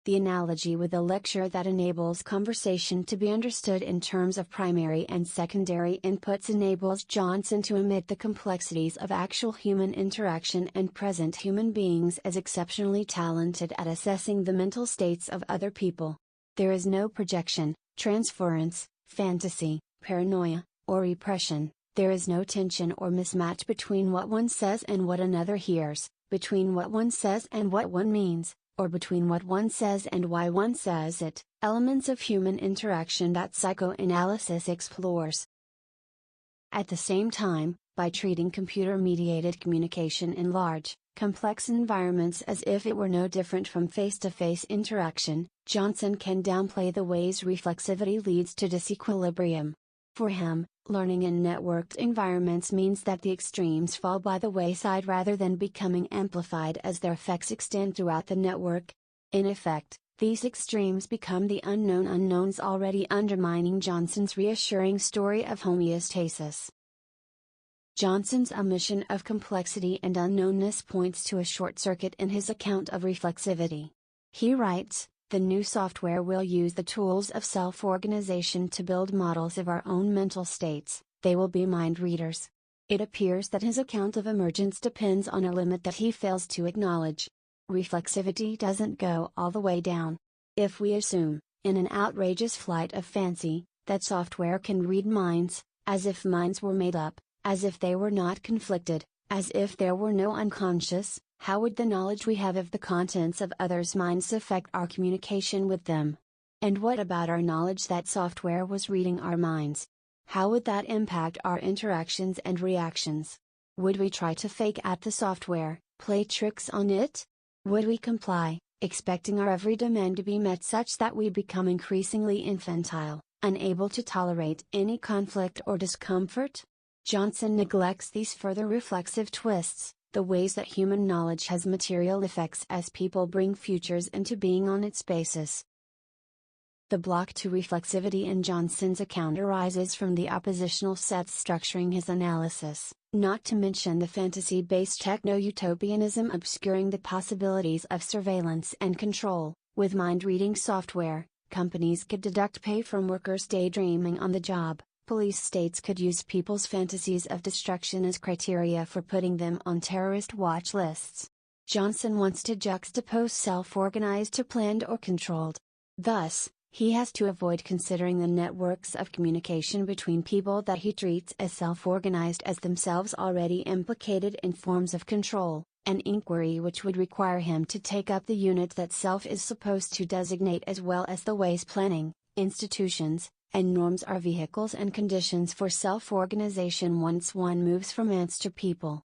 The analogy with a lecture that enables conversation to be understood in terms of primary and secondary inputs enables Johnson to omit the complexities of actual human interaction and present human beings as exceptionally talented at assessing the mental states of other people. There is no projection, transference, fantasy, paranoia, or repression. There is no tension or mismatch between what one says and what another hears, between what one says and what one means, or between what one says and why one says it, elements of human interaction that psychoanalysis explores. At the same time, by treating computer-mediated communication in large, complex environments as if it were no different from face-to-face interaction, Johnson can downplay the ways reflexivity leads to disequilibrium. For him, learning in networked environments means that the extremes fall by the wayside rather than becoming amplified as their effects extend throughout the network. In effect, these extremes become the unknown unknowns already undermining Johnson's reassuring story of homeostasis. Johnson's omission of complexity and unknownness points to a short circuit in his account of reflexivity. He writes, "The new software will use the tools of self-organization to build models of our own mental states, they will be mind readers." It appears that his account of emergence depends on a limit that he fails to acknowledge. Reflexivity doesn't go all the way down. If we assume, in an outrageous flight of fancy, that software can read minds, as if minds were made up, as if they were not conflicted, as if there were no unconscious, how would the knowledge we have of the contents of others' minds affect our communication with them? And what about our knowledge that software was reading our minds? How would that impact our interactions and reactions? Would we try to fake at the software, play tricks on it? Would we comply, expecting our every demand to be met such that we become increasingly infantile, unable to tolerate any conflict or discomfort? Johnson neglects these further reflexive twists, the ways that human knowledge has material effects as people bring futures into being on its basis. The block to reflexivity in Johnson's account arises from the oppositional sets structuring his analysis, not to mention the fantasy-based techno-utopianism obscuring the possibilities of surveillance and control. With mind-reading software, companies could deduct pay from workers daydreaming on the job. Police states could use people's fantasies of destruction as criteria for putting them on terrorist watch lists. Johnson wants to juxtapose self-organized to planned or controlled. Thus, He has to avoid considering the networks of communication between people that he treats as self-organized as themselves already implicated in forms of control, an inquiry which would require him to take up the unit that self is supposed to designate, as well as the ways planning, institutions, and norms are vehicles and conditions for self-organization once one moves from ants to people.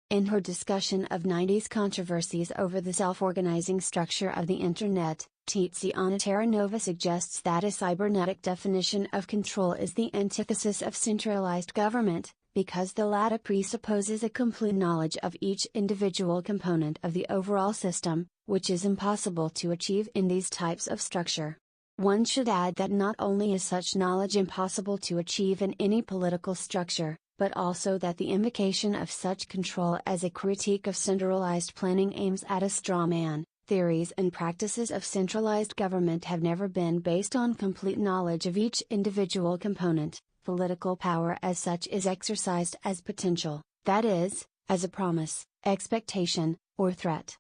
In her discussion of 90s controversies over the self-organizing structure of the Internet, Tiziana Terranova suggests that a cybernetic definition of control is the antithesis of centralized government, because the latter presupposes a complete knowledge of each individual component of the overall system, which is impossible to achieve in these types of structure. One should add that not only is such knowledge impossible to achieve in any political structure, but also that the invocation of such control as a critique of centralized planning aims at a straw man. Theories and practices of centralized government have never been based on complete knowledge of each individual component. Political power as such is exercised as potential, that is, as a promise, expectation, or threat.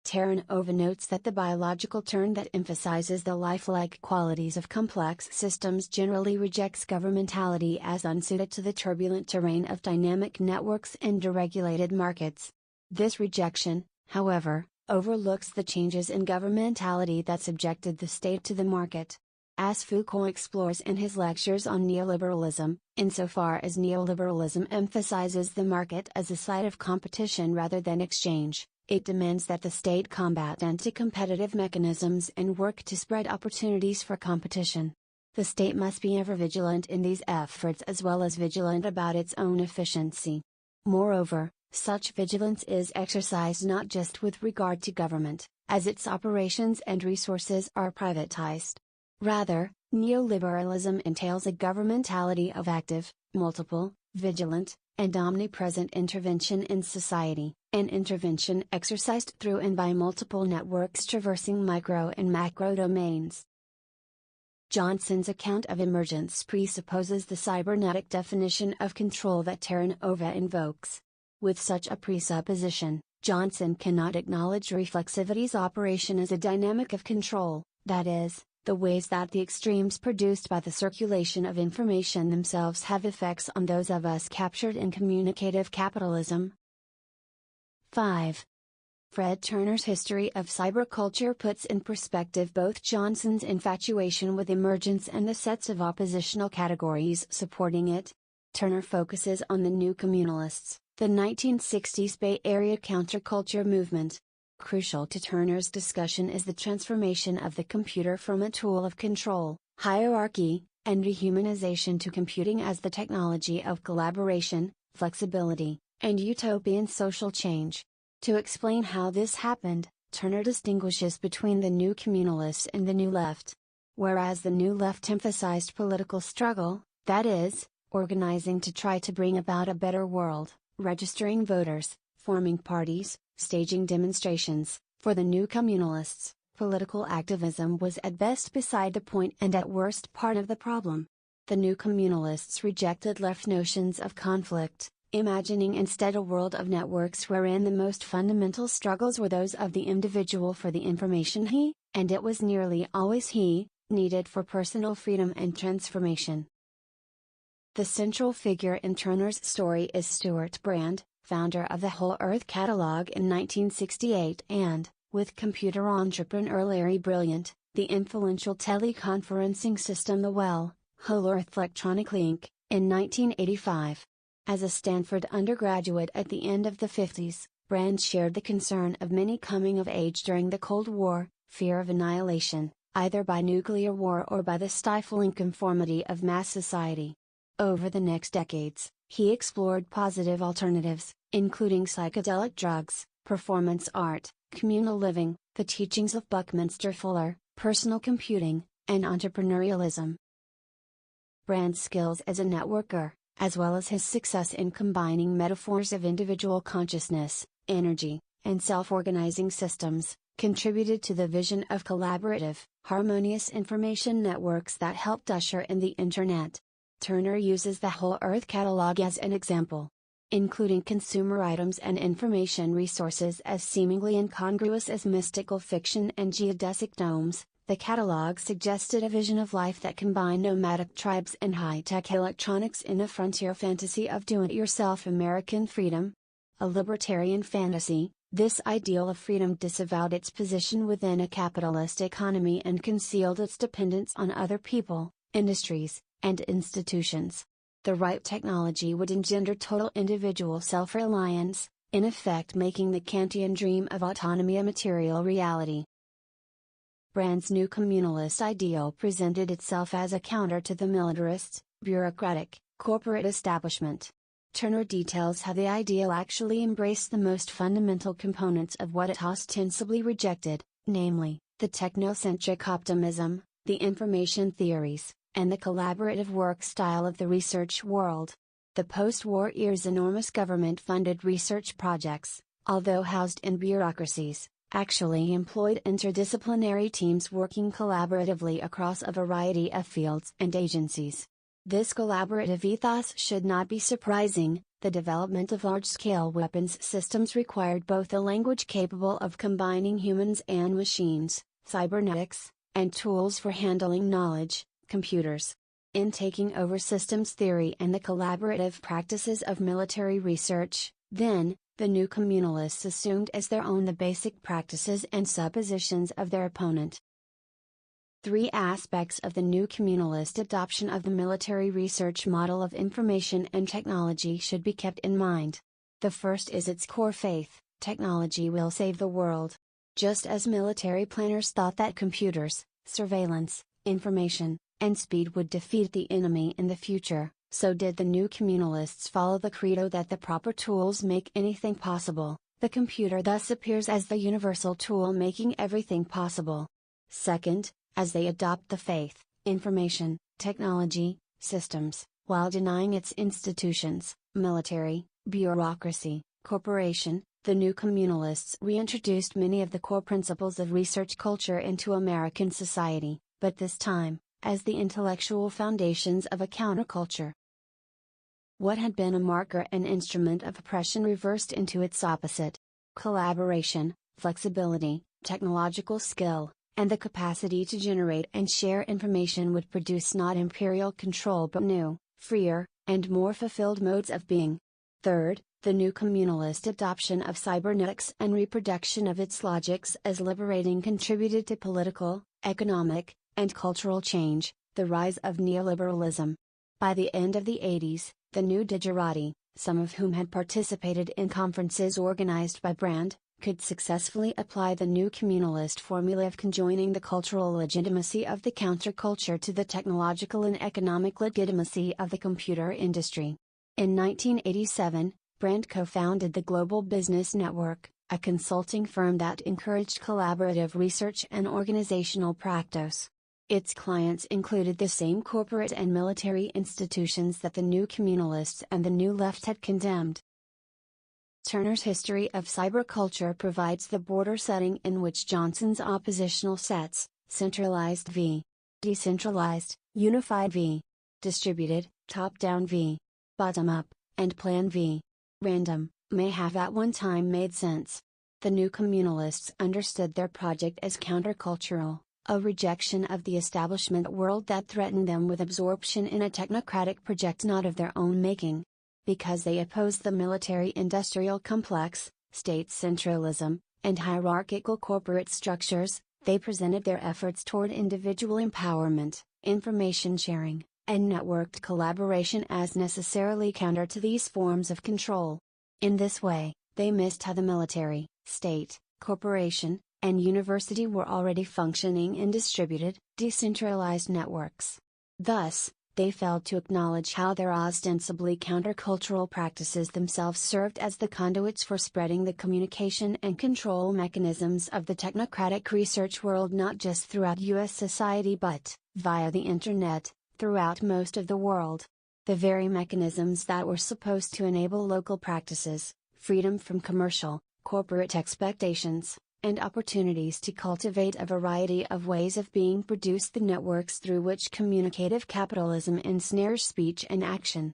Terranova notes that the biological turn that emphasizes the lifelike qualities of complex systems generally rejects governmentality as unsuited to the turbulent terrain of dynamic networks and deregulated markets. This rejection, however, overlooks the changes in governmentality that subjected the state to the market. As Foucault explores in his lectures on neoliberalism, insofar as neoliberalism emphasizes the market as a site of competition rather than exchange, it demands that the state combat anti-competitive mechanisms and work to spread opportunities for competition. The state must be ever vigilant in these efforts as well as vigilant about its own efficiency. Moreover, such vigilance is exercised not just with regard to government, as its operations and resources are privatized. Rather, neoliberalism entails a governmentality of active, multiple, vigilant, and omnipresent intervention in society, an intervention exercised through and by multiple networks traversing micro and macro domains. Johnson's account of emergence presupposes the cybernetic definition of control that Terranova invokes. With such a presupposition, Johnson cannot acknowledge reflexivity's operation as a dynamic of control, that is, the ways that the extremes produced by the circulation of information themselves have effects on those of us captured in communicative capitalism. 5. Fred Turner's history of cyberculture puts in perspective both Johnson's infatuation with emergence and the sets of oppositional categories supporting it. Turner focuses on the new communalists, the 1960s Bay Area counterculture movement. Crucial to Turner's discussion is the transformation of the computer from a tool of control, hierarchy, and rehumanization to computing as the technology of collaboration, flexibility, and utopian social change. To explain how this happened, Turner distinguishes between the new communalists and the new left. Whereas the new left emphasized political struggle, that is, organizing to try to bring about a better world, registering voters, forming parties, staging demonstrations, for the new communalists, political activism was at best beside the point and at worst part of the problem. The new communalists rejected left notions of conflict, imagining instead a world of networks wherein the most fundamental struggles were those of the individual for the information he, and it was nearly always he, needed for personal freedom and transformation. The central figure in Turner's story is Stuart Brand, founder of the Whole Earth Catalog in 1968 and, with computer entrepreneur Larry Brilliant, the influential teleconferencing system the Whole Earth Electronic Link, in 1985. As a Stanford undergraduate at the end of the 50s, Brand shared the concern of many coming of age during the Cold War, fear of annihilation, either by nuclear war or by the stifling conformity of mass society. Over the next decades, he explored positive alternatives, including psychedelic drugs, performance art, communal living, the teachings of Buckminster Fuller, personal computing, and entrepreneurialism. Brand's skills as a networker, as well as his success in combining metaphors of individual consciousness, energy, and self-organizing systems, contributed to the vision of collaborative, harmonious information networks that helped usher in the Internet. Turner uses the Whole Earth Catalog as an example. Including consumer items and information resources as seemingly incongruous as mystical fiction and geodesic domes, The catalog suggested a vision of life that combined nomadic tribes and high-tech electronics in a frontier fantasy of do-it-yourself American freedom. A libertarian fantasy, this ideal of freedom disavowed its position within a capitalist economy and concealed its dependence on other people, industries, and institutions. The right technology would engender total individual self-reliance, in effect making the Kantian dream of autonomy a material reality. Brand's new communalist ideal presented itself as a counter to the militarist, bureaucratic, corporate establishment. Turner details how the ideal actually embraced the most fundamental components of what it ostensibly rejected, namely, the technocentric optimism, the information theories, and the collaborative work style of the research world. The post-war era's enormous government-funded research projects, although housed in bureaucracies, actually employed interdisciplinary teams working collaboratively across a variety of fields and agencies. This collaborative ethos should not be surprising. The development of large-scale weapons systems required both a language capable of combining humans and machines, cybernetics, and tools for handling knowledge, computers. In taking over systems theory and the collaborative practices of military research, then, the new communalists assumed as their own the basic practices and suppositions of their opponent. 3 aspects of the new communalist adoption of the military research model of information and technology should be kept in mind. The first is its core faith: technology will save the world. Just as military planners thought that computers, surveillance, information, and speed would defeat the enemy in the future, so did the new communalists follow the credo that the proper tools make anything possible. The computer thus appears as the universal tool making everything possible. Second, as they adopt the faith, information, technology, systems, while denying its institutions, military, bureaucracy, corporation, the new communalists reintroduced many of the core principles of research culture into American society, but this time, as the intellectual foundations of a counterculture. What had been a marker and instrument of oppression reversed into its opposite. Collaboration, flexibility, technological skill, and the capacity to generate and share information would produce not imperial control but new, freer, and more fulfilled modes of being. Third, the new communalist adoption of cybernetics and reproduction of its logics as liberating contributed to political, economic, and cultural change, the rise of neoliberalism. By the end of the 80s, the new digerati, some of whom had participated in conferences organized by Brand, could successfully apply the new communalist formula of conjoining the cultural legitimacy of the counterculture to the technological and economic legitimacy of the computer industry. In 1987, Brand co-founded the Global Business Network, a consulting firm that encouraged collaborative research and organizational practice. Its clients included the same corporate and military institutions that the new communalists and the new left had condemned. Turner's history of cyberculture provides the border setting in which Johnson's oppositional sets, centralized v. decentralized, unified v. distributed, top-down v. bottom-up, and plan v. random, may have at one time made sense. The new communalists understood their project as countercultural, a rejection of the establishment world that threatened them with absorption in a technocratic project not of their own making. Because they opposed the military-industrial complex, state centralism, and hierarchical corporate structures, they presented their efforts toward individual empowerment, information sharing, and networked collaboration as necessarily counter to these forms of control. In this way, they missed how the military, state, corporation, and university were already functioning in distributed, decentralized networks. Thus, they failed to acknowledge how their ostensibly countercultural practices themselves served as the conduits for spreading the communication and control mechanisms of the technocratic research world not just throughout U.S. society but, via the Internet, throughout most of the world. The very mechanisms that were supposed to enable local practices, freedom from commercial, corporate expectations, and opportunities to cultivate a variety of ways of being produced the networks through which communicative capitalism ensnares speech and action.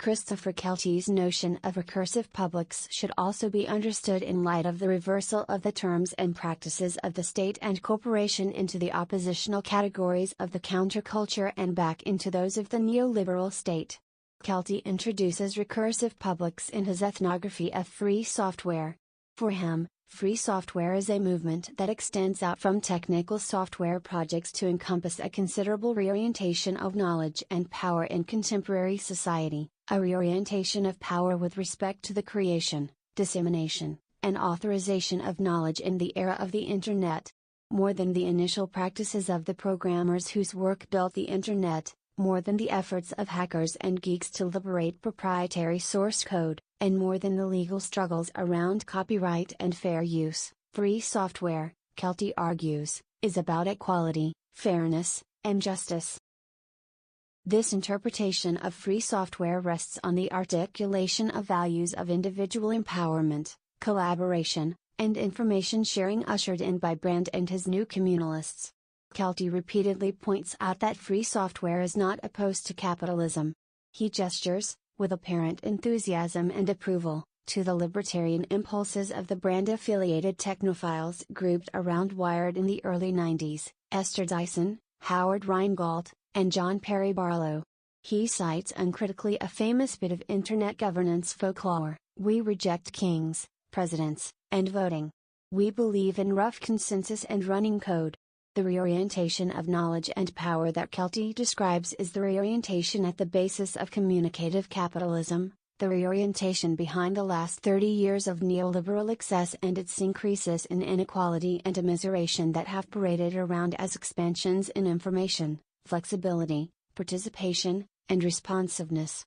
Christopher Kelty's notion of recursive publics should also be understood in light of the reversal of the terms and practices of the state and corporation into the oppositional categories of the counterculture and back into those of the neoliberal state. Kelty introduces recursive publics in his ethnography of free software. For him, free software is a movement that extends out from technical software projects to encompass a considerable reorientation of knowledge and power in contemporary society, a reorientation of power with respect to the creation, dissemination, and authorization of knowledge in the era of the Internet. More than the initial practices of the programmers whose work built the Internet, more than the efforts of hackers and geeks to liberate proprietary source code, and more than the legal struggles around copyright and fair use, free software, Kelty argues, is about equality, fairness, and justice. This interpretation of free software rests on the articulation of values of individual empowerment, collaboration, and information sharing ushered in by Brand and his new communalists. Kelty repeatedly points out that free software is not opposed to capitalism. He gestures, with apparent enthusiasm and approval, to the libertarian impulses of the Brand-affiliated technophiles grouped around Wired in the early 90s, Esther Dyson, Howard Rheingold, and John Perry Barlow. He cites uncritically a famous bit of Internet governance folklore: "We reject kings, presidents, and voting. We believe in rough consensus and running code." The reorientation of knowledge and power that Kelty describes is the reorientation at the basis of communicative capitalism, the reorientation behind the last 30 years of neoliberal excess and its increases in inequality and immiseration that have paraded around as expansions in information, flexibility, participation, and responsiveness.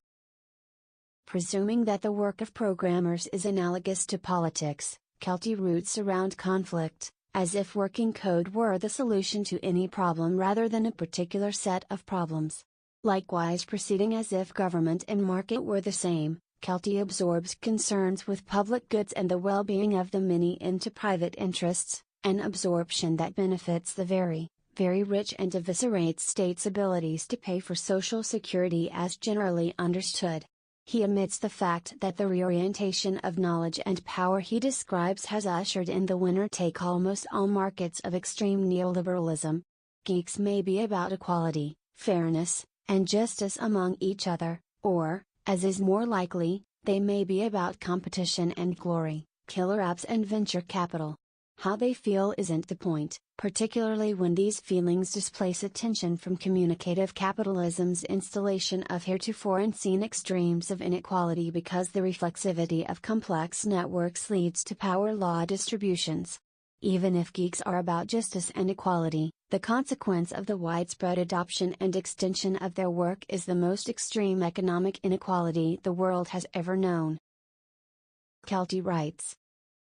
Presuming that the work of programmers is analogous to politics, Kelty roots around conflict, as if working code were the solution to any problem rather than a particular set of problems. Likewise, proceeding as if government and market were the same, Kelty absorbs concerns with public goods and the well-being of the many into private interests, an absorption that benefits the very, very rich and eviscerates states' abilities to pay for social security as generally understood. He omits the fact that the reorientation of knowledge and power he describes has ushered in the winner-take almost all markets of extreme neoliberalism. Geeks may be about equality, fairness, and justice among each other, or, as is more likely, they may be about competition and glory, killer apps and venture capital. How they feel isn't the point, particularly when these feelings displace attention from communicative capitalism's installation of heretofore unseen extremes of inequality, because the reflexivity of complex networks leads to power law distributions. Even if geeks are about justice and equality, the consequence of the widespread adoption and extension of their work is the most extreme economic inequality the world has ever known. Kelty writes,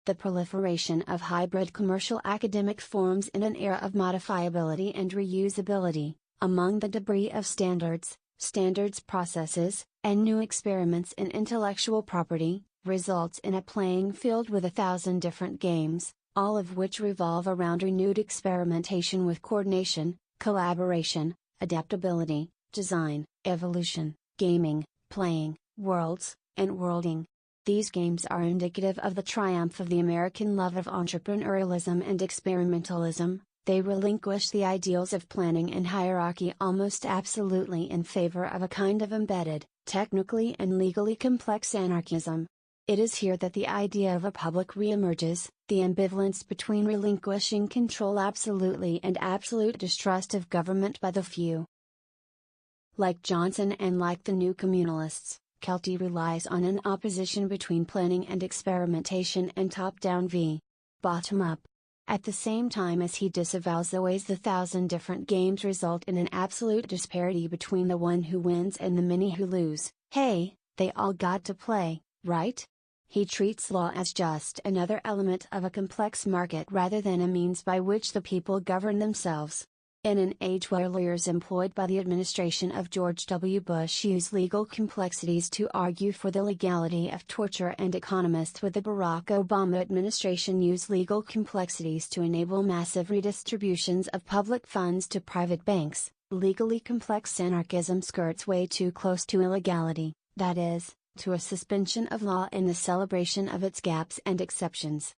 "The proliferation of hybrid commercial academic forms in an era of modifiability and reusability, among the debris of standards, standards processes, and new experiments in intellectual property, results in a playing field with 1,000 different games, all of which revolve around renewed experimentation with coordination, collaboration, adaptability, design, evolution, gaming, playing, worlds, and worlding. These games are indicative of the triumph of the American love of entrepreneurialism and experimentalism. They relinquish the ideals of planning and hierarchy almost absolutely in favor of a kind of embedded, technically and legally complex anarchism. It is here that the idea of a public reemerges, the ambivalence between relinquishing control absolutely and absolute distrust of government by the few. Like Johnson and like the new communalists, Kelty relies on an opposition between planning and experimentation and top-down v. bottom-up. At the same time as he disavows the ways the 1,000 different games result in an absolute disparity between the one who wins and the many who lose. Hey, they all got to play, right? He treats law as just another element of a complex market rather than a means by which the people govern themselves. In an age where lawyers employed by the administration of George W. Bush use legal complexities to argue for the legality of torture, and economists with the Barack Obama administration use legal complexities to enable massive redistributions of public funds to private banks, legally complex anarchism skirts way too close to illegality, that is, to a suspension of law in the celebration of its gaps and exceptions.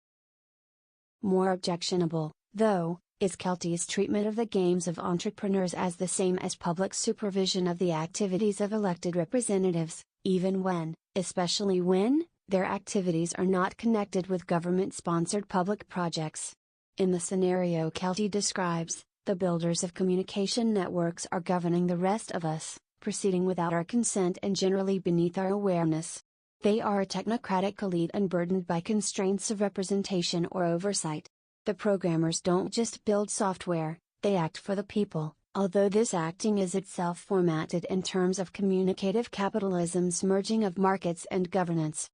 More objectionable, though, is Kelty's treatment of the games of entrepreneurs as the same as public supervision of the activities of elected representatives, even when, especially when, their activities are not connected with government-sponsored public projects. In the scenario Kelty describes, the builders of communication networks are governing the rest of us, proceeding without our consent and generally beneath our awareness. They are a technocratic elite unburdened by constraints of representation or oversight. The programmers don't just build software, they act for the people, although this acting is itself formatted in terms of communicative capitalism's merging of markets and governance.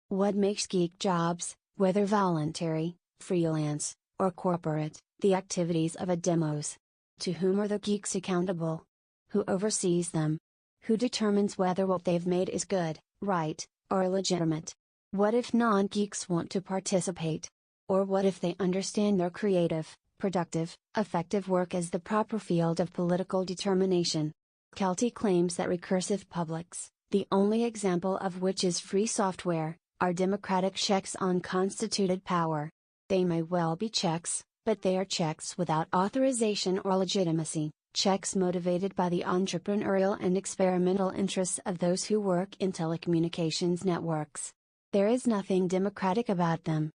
What makes geek jobs, whether voluntary, freelance, or corporate, the activities of a demos? To whom are the geeks accountable? Who oversees them? Who determines whether what they've made is good, right, or legitimate? What if non-geeks want to participate? Or what if they understand their creative, productive, effective work as the proper field of political determination? Kelty claims that recursive publics, the only example of which is free software, are democratic checks on constituted power. They may well be checks, but they are checks without authorization or legitimacy, checks motivated by the entrepreneurial and experimental interests of those who work in telecommunications networks. There is nothing democratic about them.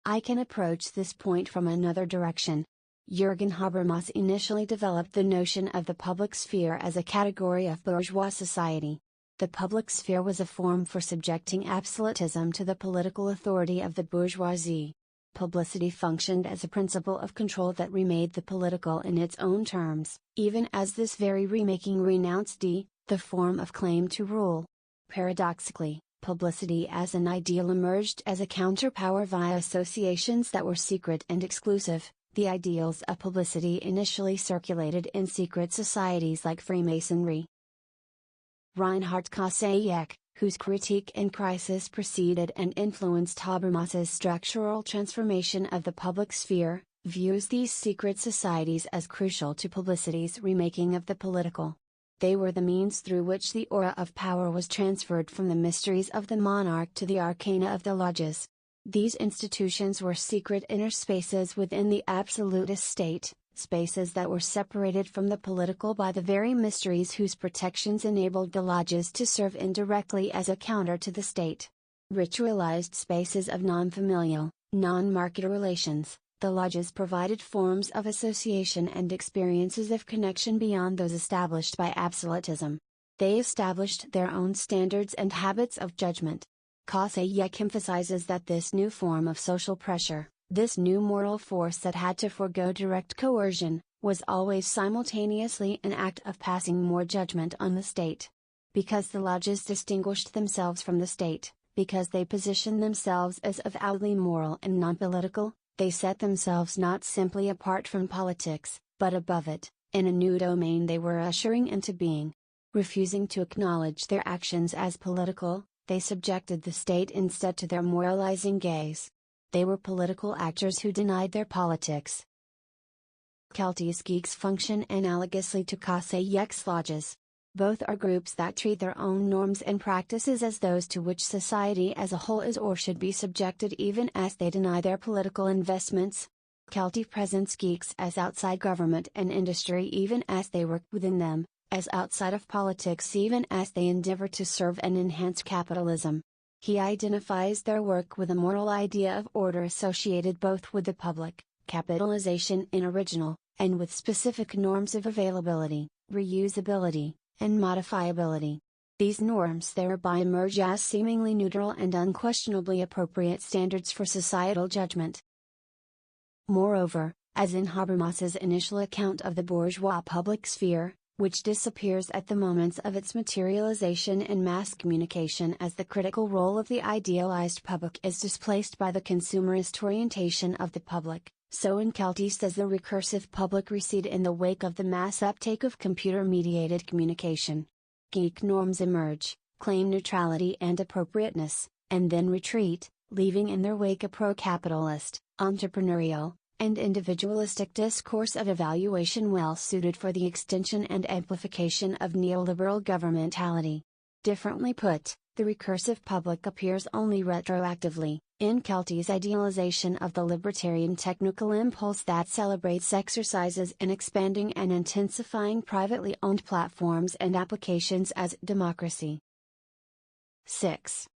I can approach this point from another direction. Jürgen Habermas initially developed the notion of the public sphere as a category of bourgeois society. The public sphere was a form for subjecting absolutism to the political authority of the bourgeoisie. Publicity functioned as a principle of control that remade the political in its own terms, even as this very remaking renounced the form of claim to rule. Paradoxically, publicity as an ideal emerged as a counterpower via associations that were secret and exclusive. The ideals of publicity initially circulated in secret societies like Freemasonry. Reinhard Koselleck, whose critique and crisis preceded and influenced Habermas's structural transformation of the public sphere, views these secret societies as crucial to publicity's remaking of the political. They were the means through which the aura of power was transferred from the mysteries of the monarch to the arcana of the lodges. These institutions were secret inner spaces within the absolutist state, spaces that were separated from the political by the very mysteries whose protections enabled the lodges to serve indirectly as a counter to the state. Ritualized spaces of non-familial, non-market relations, the lodges provided forms of association and experiences of connection beyond those established by absolutism. They established their own standards and habits of judgment. Koselleck emphasizes that this new form of social pressure, this new moral force that had to forego direct coercion, was always simultaneously an act of passing more judgment on the state. Because the lodges distinguished themselves from the state, because they positioned themselves as avowedly moral and non-political, they set themselves not simply apart from politics, but above it, in a new domain they were ushering into being. Refusing to acknowledge their actions as political, they subjected the state instead to their moralizing gaze. They were political actors who denied their politics. Kelty's geeks function analogously to Koselleck's lodges. Both are groups that treat their own norms and practices as those to which society as a whole is or should be subjected even as they deny their political investments. Kelty presents geeks as outside government and industry even as they work within them, as outside of politics even as they endeavor to serve and enhance capitalism. He identifies their work with a moral idea of order associated both with the public, capitalization in original, and with specific norms of availability, reusability, and modifiability. These norms thereby emerge as seemingly neutral and unquestionably appropriate standards for societal judgment. Moreover, as in Habermas's initial account of the bourgeois public sphere, which disappears at the moments of its materialization in mass communication as the critical role of the idealized public is displaced by the consumerist orientation of the public, so in Kelty does the recursive public recede in the wake of the mass uptake of computer-mediated communication. Geek norms emerge, claim neutrality and appropriateness, and then retreat, leaving in their wake a pro-capitalist, entrepreneurial, and individualistic discourse of evaluation well suited for the extension and amplification of neoliberal governmentality. Differently put, the recursive public appears only retroactively, in Kelty's idealization of the libertarian technical impulse that celebrates exercises in expanding and intensifying privately owned platforms and applications as democracy. 6.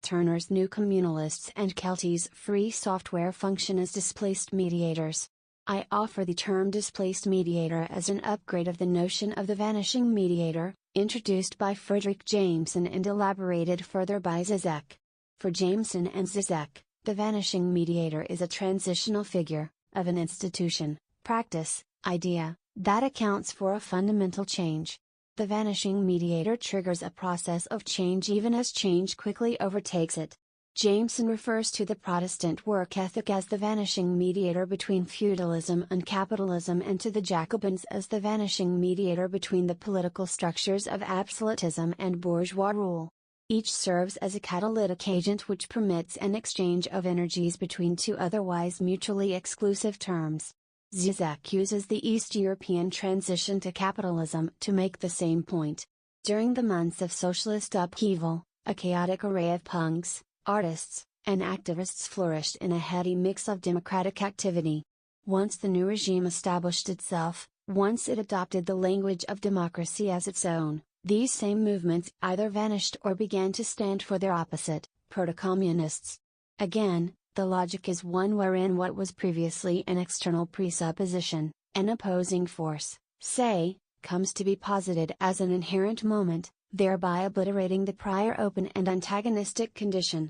Turner's New Communalists and Kelty's free software function as displaced mediators. I offer the term displaced mediator as an upgrade of the notion of the vanishing mediator, introduced by Frederick Jameson and elaborated further by Zizek. For Jameson and Zizek, the vanishing mediator is a transitional figure, of an institution, practice, idea, that accounts for a fundamental change. The vanishing mediator triggers a process of change even as change quickly overtakes it. Jameson refers to the Protestant work ethic as the vanishing mediator between feudalism and capitalism, and to the Jacobins as the vanishing mediator between the political structures of absolutism and bourgeois rule. Each serves as a catalytic agent which permits an exchange of energies between two otherwise mutually exclusive terms. Zizek uses the East European transition to capitalism to make the same point. During the months of socialist upheaval, a chaotic array of punks, artists, and activists flourished in a heady mix of democratic activity. Once the new regime established itself, once it adopted the language of democracy as its own, these same movements either vanished or began to stand for their opposite, proto-communists. Again, the logic is one wherein what was previously an external presupposition, an opposing force, say, comes to be posited as an inherent moment, thereby obliterating the prior open and antagonistic condition.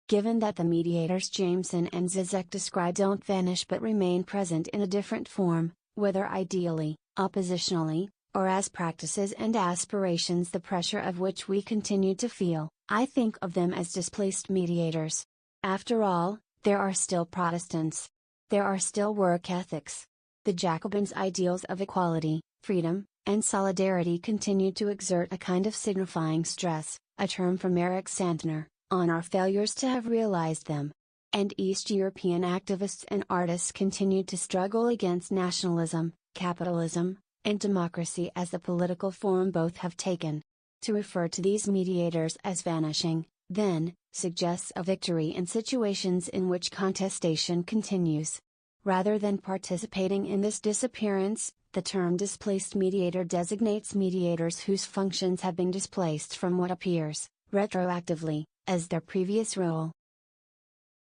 Given that the mediators Jameson and Zizek describe don't vanish but remain present in a different form, whether ideally, oppositionally, or as practices and aspirations the pressure of which we continue to feel, I think of them as displaced mediators. After all, there are still Protestants. There are still work ethics. The Jacobins' ideals of equality, freedom, and solidarity continue to exert a kind of signifying stress, a term from Eric Santner, on our failures to have realized them. And East European activists and artists continue to struggle against nationalism, capitalism, and democracy as the political form both have taken. To refer to these mediators as vanishing, then, suggests a victory in situations in which contestation continues. Rather than participating in this disappearance, the term displaced mediator designates mediators whose functions have been displaced from what appears, retroactively, as their previous role.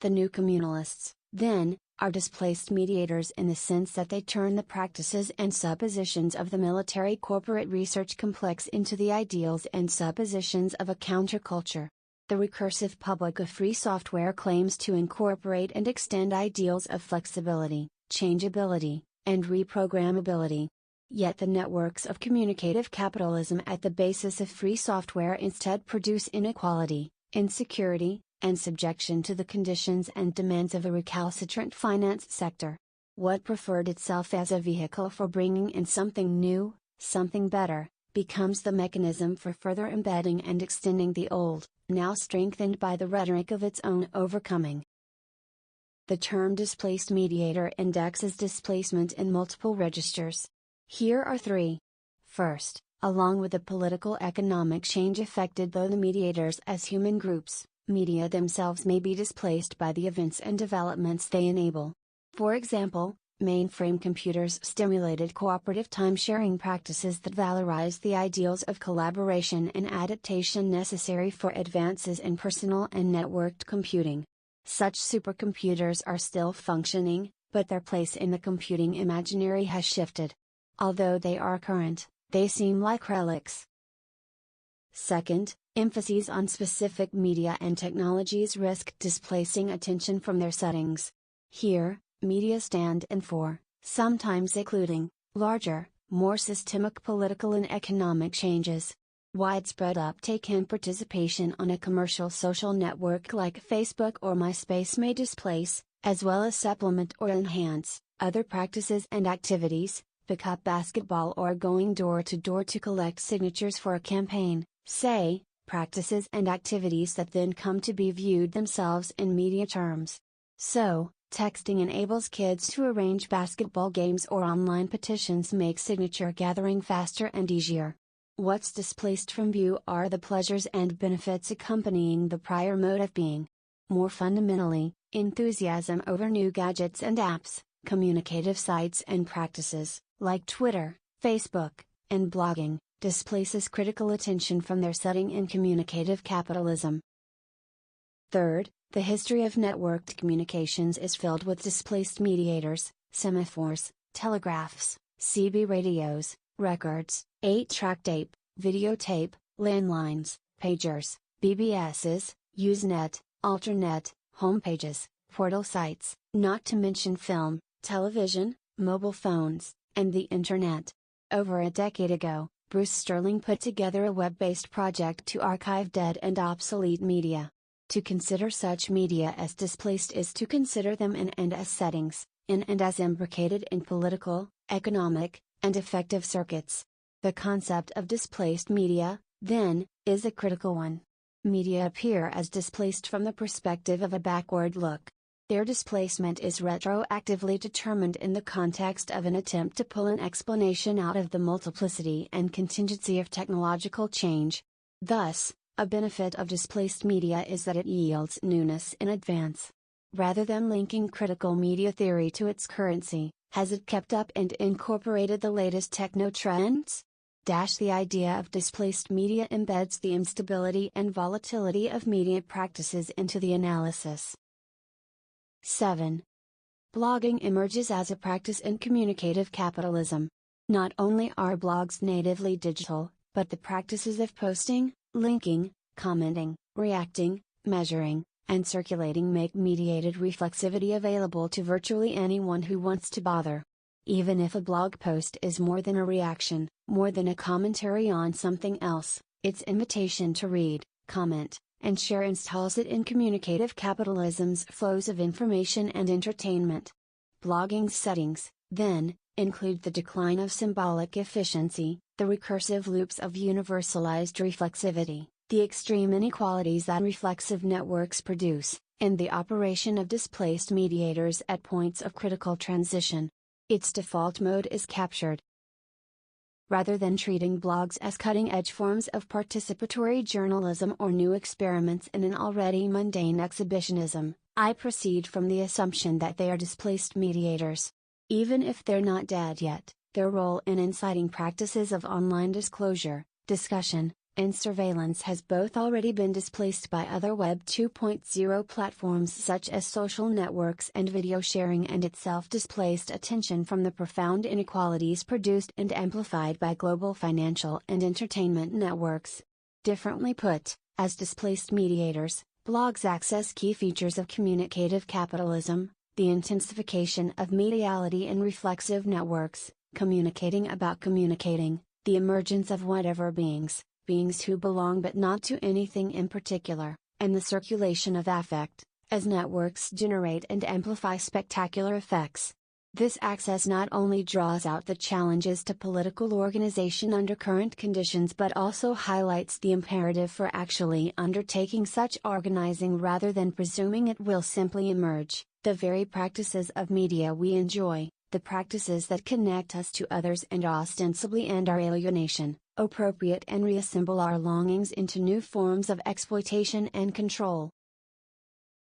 The new communalists, then, are displaced mediators in the sense that they turn the practices and suppositions of the military corporate research complex into the ideals and suppositions of a counterculture. The recursive public of free software claims to incorporate and extend ideals of flexibility, changeability, and reprogrammability. Yet the networks of communicative capitalism at the basis of free software instead produce inequality, insecurity, and subjection to the conditions and demands of a recalcitrant finance sector. What preferred itself as a vehicle for bringing in something new, something better, becomes the mechanism for further embedding and extending the old, now strengthened by the rhetoric of its own overcoming. The term displaced mediator indexes displacement in multiple registers. Here are three. First, along with the political economic change effected by the mediators as human groups, media themselves may be displaced by the events and developments they enable. For example, mainframe computers stimulated cooperative time-sharing practices that valorized the ideals of collaboration and adaptation necessary for advances in personal and networked computing. Such supercomputers are still functioning, but their place in the computing imaginary has shifted. Although they are current, they seem like relics. Second, emphases on specific media and technologies risk displacing attention from their settings. Here, media stand in for, sometimes including, larger, more systemic political and economic changes. Widespread uptake and participation on a commercial social network like Facebook or MySpace may displace, as well as supplement or enhance, other practices and activities, pick up basketball or going door to door to collect signatures for a campaign, say, practices and activities that then come to be viewed themselves in media terms. So, Texting enables kids to arrange basketball games or online petitions make signature gathering faster and easier. What's displaced from view are the pleasures and benefits accompanying the prior mode of being. More fundamentally, enthusiasm over new gadgets and apps, communicative sites and practices, like Twitter, Facebook, and blogging, displaces critical attention from their setting in communicative capitalism. Third, the history of networked communications is filled with displaced mediators, semaphores, telegraphs, CB radios, records, 8-track tape, videotape, landlines, pagers, BBSs, Usenet, Alternet, homepages, portal sites, not to mention film, television, mobile phones, and the Internet. Over a decade ago, Bruce Sterling put together a web-based project to archive dead and obsolete media. To consider such media as displaced is to consider them in and as settings, in and as imbricated in political, economic, and affective circuits. The concept of displaced media, then, is a critical one. Media appear as displaced from the perspective of a backward look. Their displacement is retroactively determined in the context of an attempt to pull an explanation out of the multiplicity and contingency of technological change. Thus, a benefit of displaced media is that it yields newness in advance. Rather than linking critical media theory to its currency, has it kept up and incorporated the latest techno trends? The idea of displaced media embeds the instability and volatility of media practices into the analysis. 7. Blogging emerges as a practice in communicative capitalism. Not only are blogs natively digital, but the practices of posting, linking, commenting, reacting, measuring, and circulating make mediated reflexivity available to virtually anyone who wants to bother. Even if a blog post is more than a reaction, more than a commentary on something else, its invitation to read, comment, and share installs it in communicative capitalism's flows of information and entertainment. Blogging's settings, then, include the decline of symbolic efficiency, the recursive loops of universalized reflexivity, the extreme inequalities that reflexive networks produce, and the operation of displaced mediators at points of critical transition. Its default mode is captured. Rather than treating blogs as cutting-edge forms of participatory journalism or new experiments in an already mundane exhibitionism, I proceed from the assumption that they are displaced mediators. Even if they're not dead yet, their role in inciting practices of online disclosure, discussion, and surveillance has both already been displaced by other Web 2.0 platforms such as social networks and video sharing, and itself displaced attention from the profound inequalities produced and amplified by global financial and entertainment networks. Differently put, as displaced mediators, blogs access key features of communicative capitalism, the intensification of mediality in reflexive networks, communicating about communicating, the emergence of whatever beings who belong but not to anything in particular, and the circulation of affect, as networks generate and amplify spectacular effects. This access not only draws out the challenges to political organization under current conditions but also highlights the imperative for actually undertaking such organizing rather than presuming it will simply emerge. The very practices of media we enjoy, the practices that connect us to others and ostensibly end our alienation, appropriate and reassemble our longings into new forms of exploitation and control.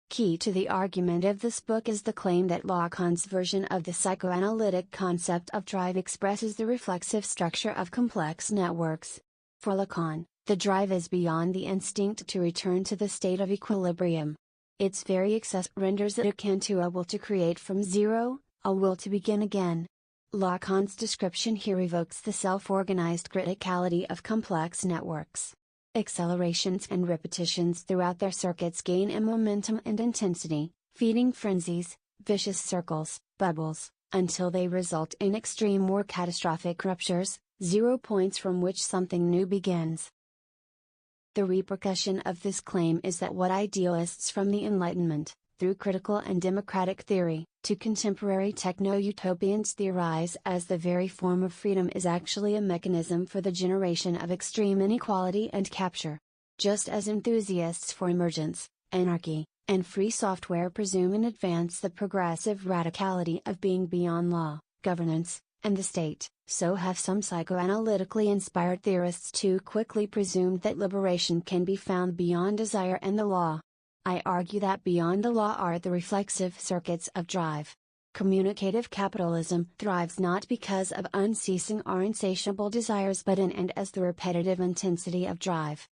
Key to the argument of this book is the claim that Lacan's version of the psychoanalytic concept of drive expresses the reflexive structure of complex networks. For Lacan, the drive is beyond the instinct to return to the state of equilibrium. Its very excess renders it akin to a will to create from zero, a will to begin again. Lacan's description here evokes the self-organized criticality of complex networks. Accelerations and repetitions throughout their circuits gain in momentum and intensity, feeding frenzies, vicious circles, bubbles, until they result in extreme or catastrophic ruptures, 0 points from which something new begins. The repercussion of this claim is that what idealists from the Enlightenment, through critical and democratic theory, to contemporary techno-utopians theorize as the very form of freedom is actually a mechanism for the generation of extreme inequality and capture. Just as enthusiasts for emergence, anarchy, and free software presume in advance the progressive radicality of being beyond law, governance, and the state, so have some psychoanalytically inspired theorists too quickly presumed that liberation can be found beyond desire and the law. I argue that beyond the law are the reflexive circuits of drive. Communicative capitalism thrives not because of unceasing or insatiable desires but in and as the repetitive intensity of drive.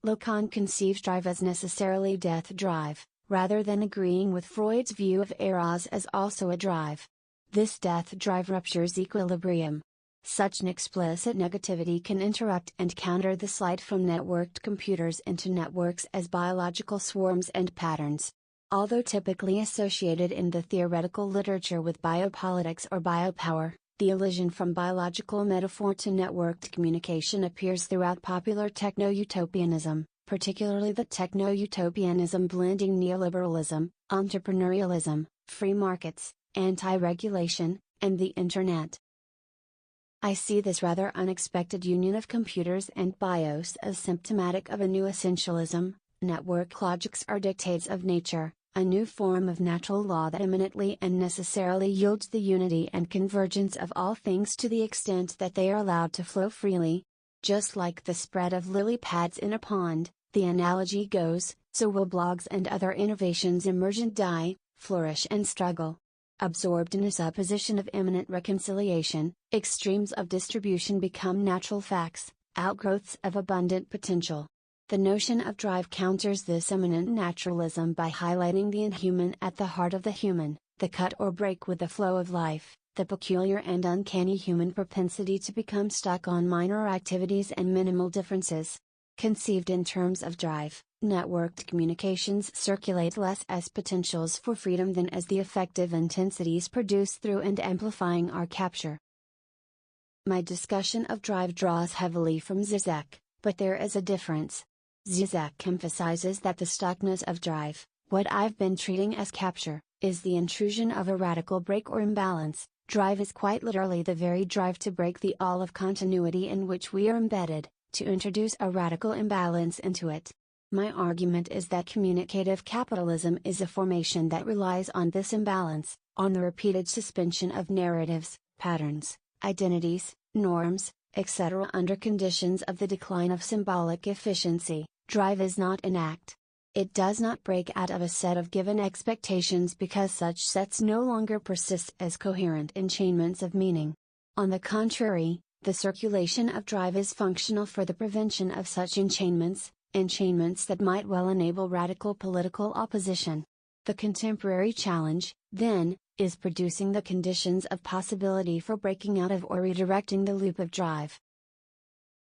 Lacan conceives drive as necessarily death drive, rather than agreeing with Freud's view of eros as also a drive. This death drive ruptures equilibrium. Such an explicit negativity can interrupt and counter the slide from networked computers into networks as biological swarms and patterns. Although typically associated in the theoretical literature with biopolitics or biopower, the elision from biological metaphor to networked communication appears throughout popular techno-utopianism, particularly the techno-utopianism blending neoliberalism, entrepreneurialism, free markets, anti-regulation, and the Internet. I see this rather unexpected union of computers and bios as symptomatic of a new essentialism. Network logics are dictates of nature, a new form of natural law that imminently and necessarily yields the unity and convergence of all things to the extent that they are allowed to flow freely. Just like the spread of lily pads in a pond, the analogy goes, so will blogs and other innovations emerge and die, flourish and struggle. Absorbed in a supposition of imminent reconciliation, extremes of distribution become natural facts, outgrowths of abundant potential. The notion of drive counters this imminent naturalism by highlighting the inhuman at the heart of the human, the cut or break with the flow of life, the peculiar and uncanny human propensity to become stuck on minor activities and minimal differences. Conceived in terms of drive, networked communications circulate less as potentials for freedom than as the effective intensities produced through and amplifying our capture. My discussion of drive draws heavily from Zizek, but there is a difference. Zizek emphasizes that the stuckness of drive, what I've been treating as capture, is the intrusion of a radical break or imbalance. Drive is quite literally the very drive to break the all of continuity in which we are embedded, to introduce a radical imbalance into it. My argument is that communicative capitalism is a formation that relies on this imbalance, on the repeated suspension of narratives, patterns, identities, norms, etc. under conditions of the decline of symbolic efficiency. Drive is not an act. It does not break out of a set of given expectations because such sets no longer persist as coherent enchainments of meaning. On the contrary, the circulation of drive is functional for the prevention of such enchainments that might well enable radical political opposition. The contemporary challenge, then, is producing the conditions of possibility for breaking out of or redirecting the loop of drive.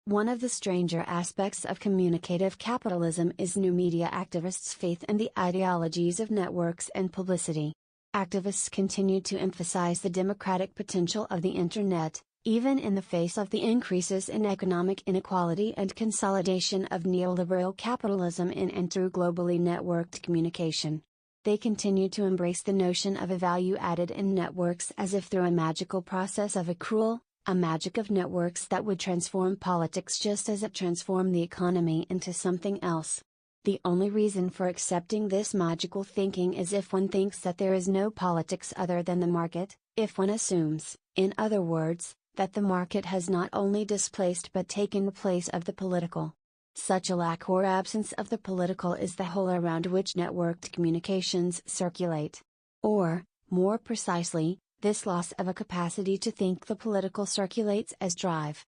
One of the stranger aspects of communicative capitalism is new media activists' faith in the ideologies of networks and publicity. Activists continue to emphasize the democratic potential of the Internet, even in the face of the increases in economic inequality and consolidation of neoliberal capitalism in and through globally networked communication. They continue to embrace the notion of a value added in networks as if through a magical process of accrual, a magic of networks that would transform politics just as it transformed the economy into something else. The only reason for accepting this magical thinking is if one thinks that there is no politics other than the market, if one assumes, in other words, that the market has not only displaced but taken the place of the political. Such a lack or absence of the political is the whole around which networked communications circulate. Or, more precisely, this loss of a capacity to think the political circulates as drive.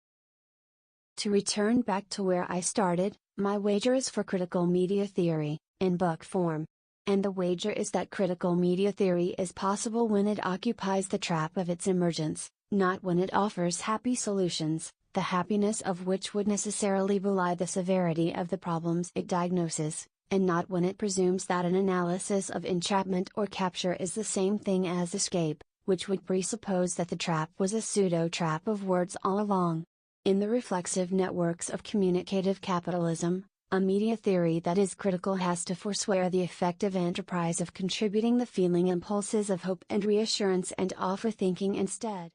To return back to where I started, my wager is for critical media theory, in book form. And the wager is that critical media theory is possible when it occupies the trap of its emergence, not when it offers happy solutions, the happiness of which would necessarily belie the severity of the problems it diagnoses, and not when it presumes that an analysis of entrapment or capture is the same thing as escape, which would presuppose that the trap was a pseudo-trap of words all along. In the reflexive networks of communicative capitalism, a media theory that is critical has to forswear the effective enterprise of contributing the feeling impulses of hope and reassurance and offer thinking instead.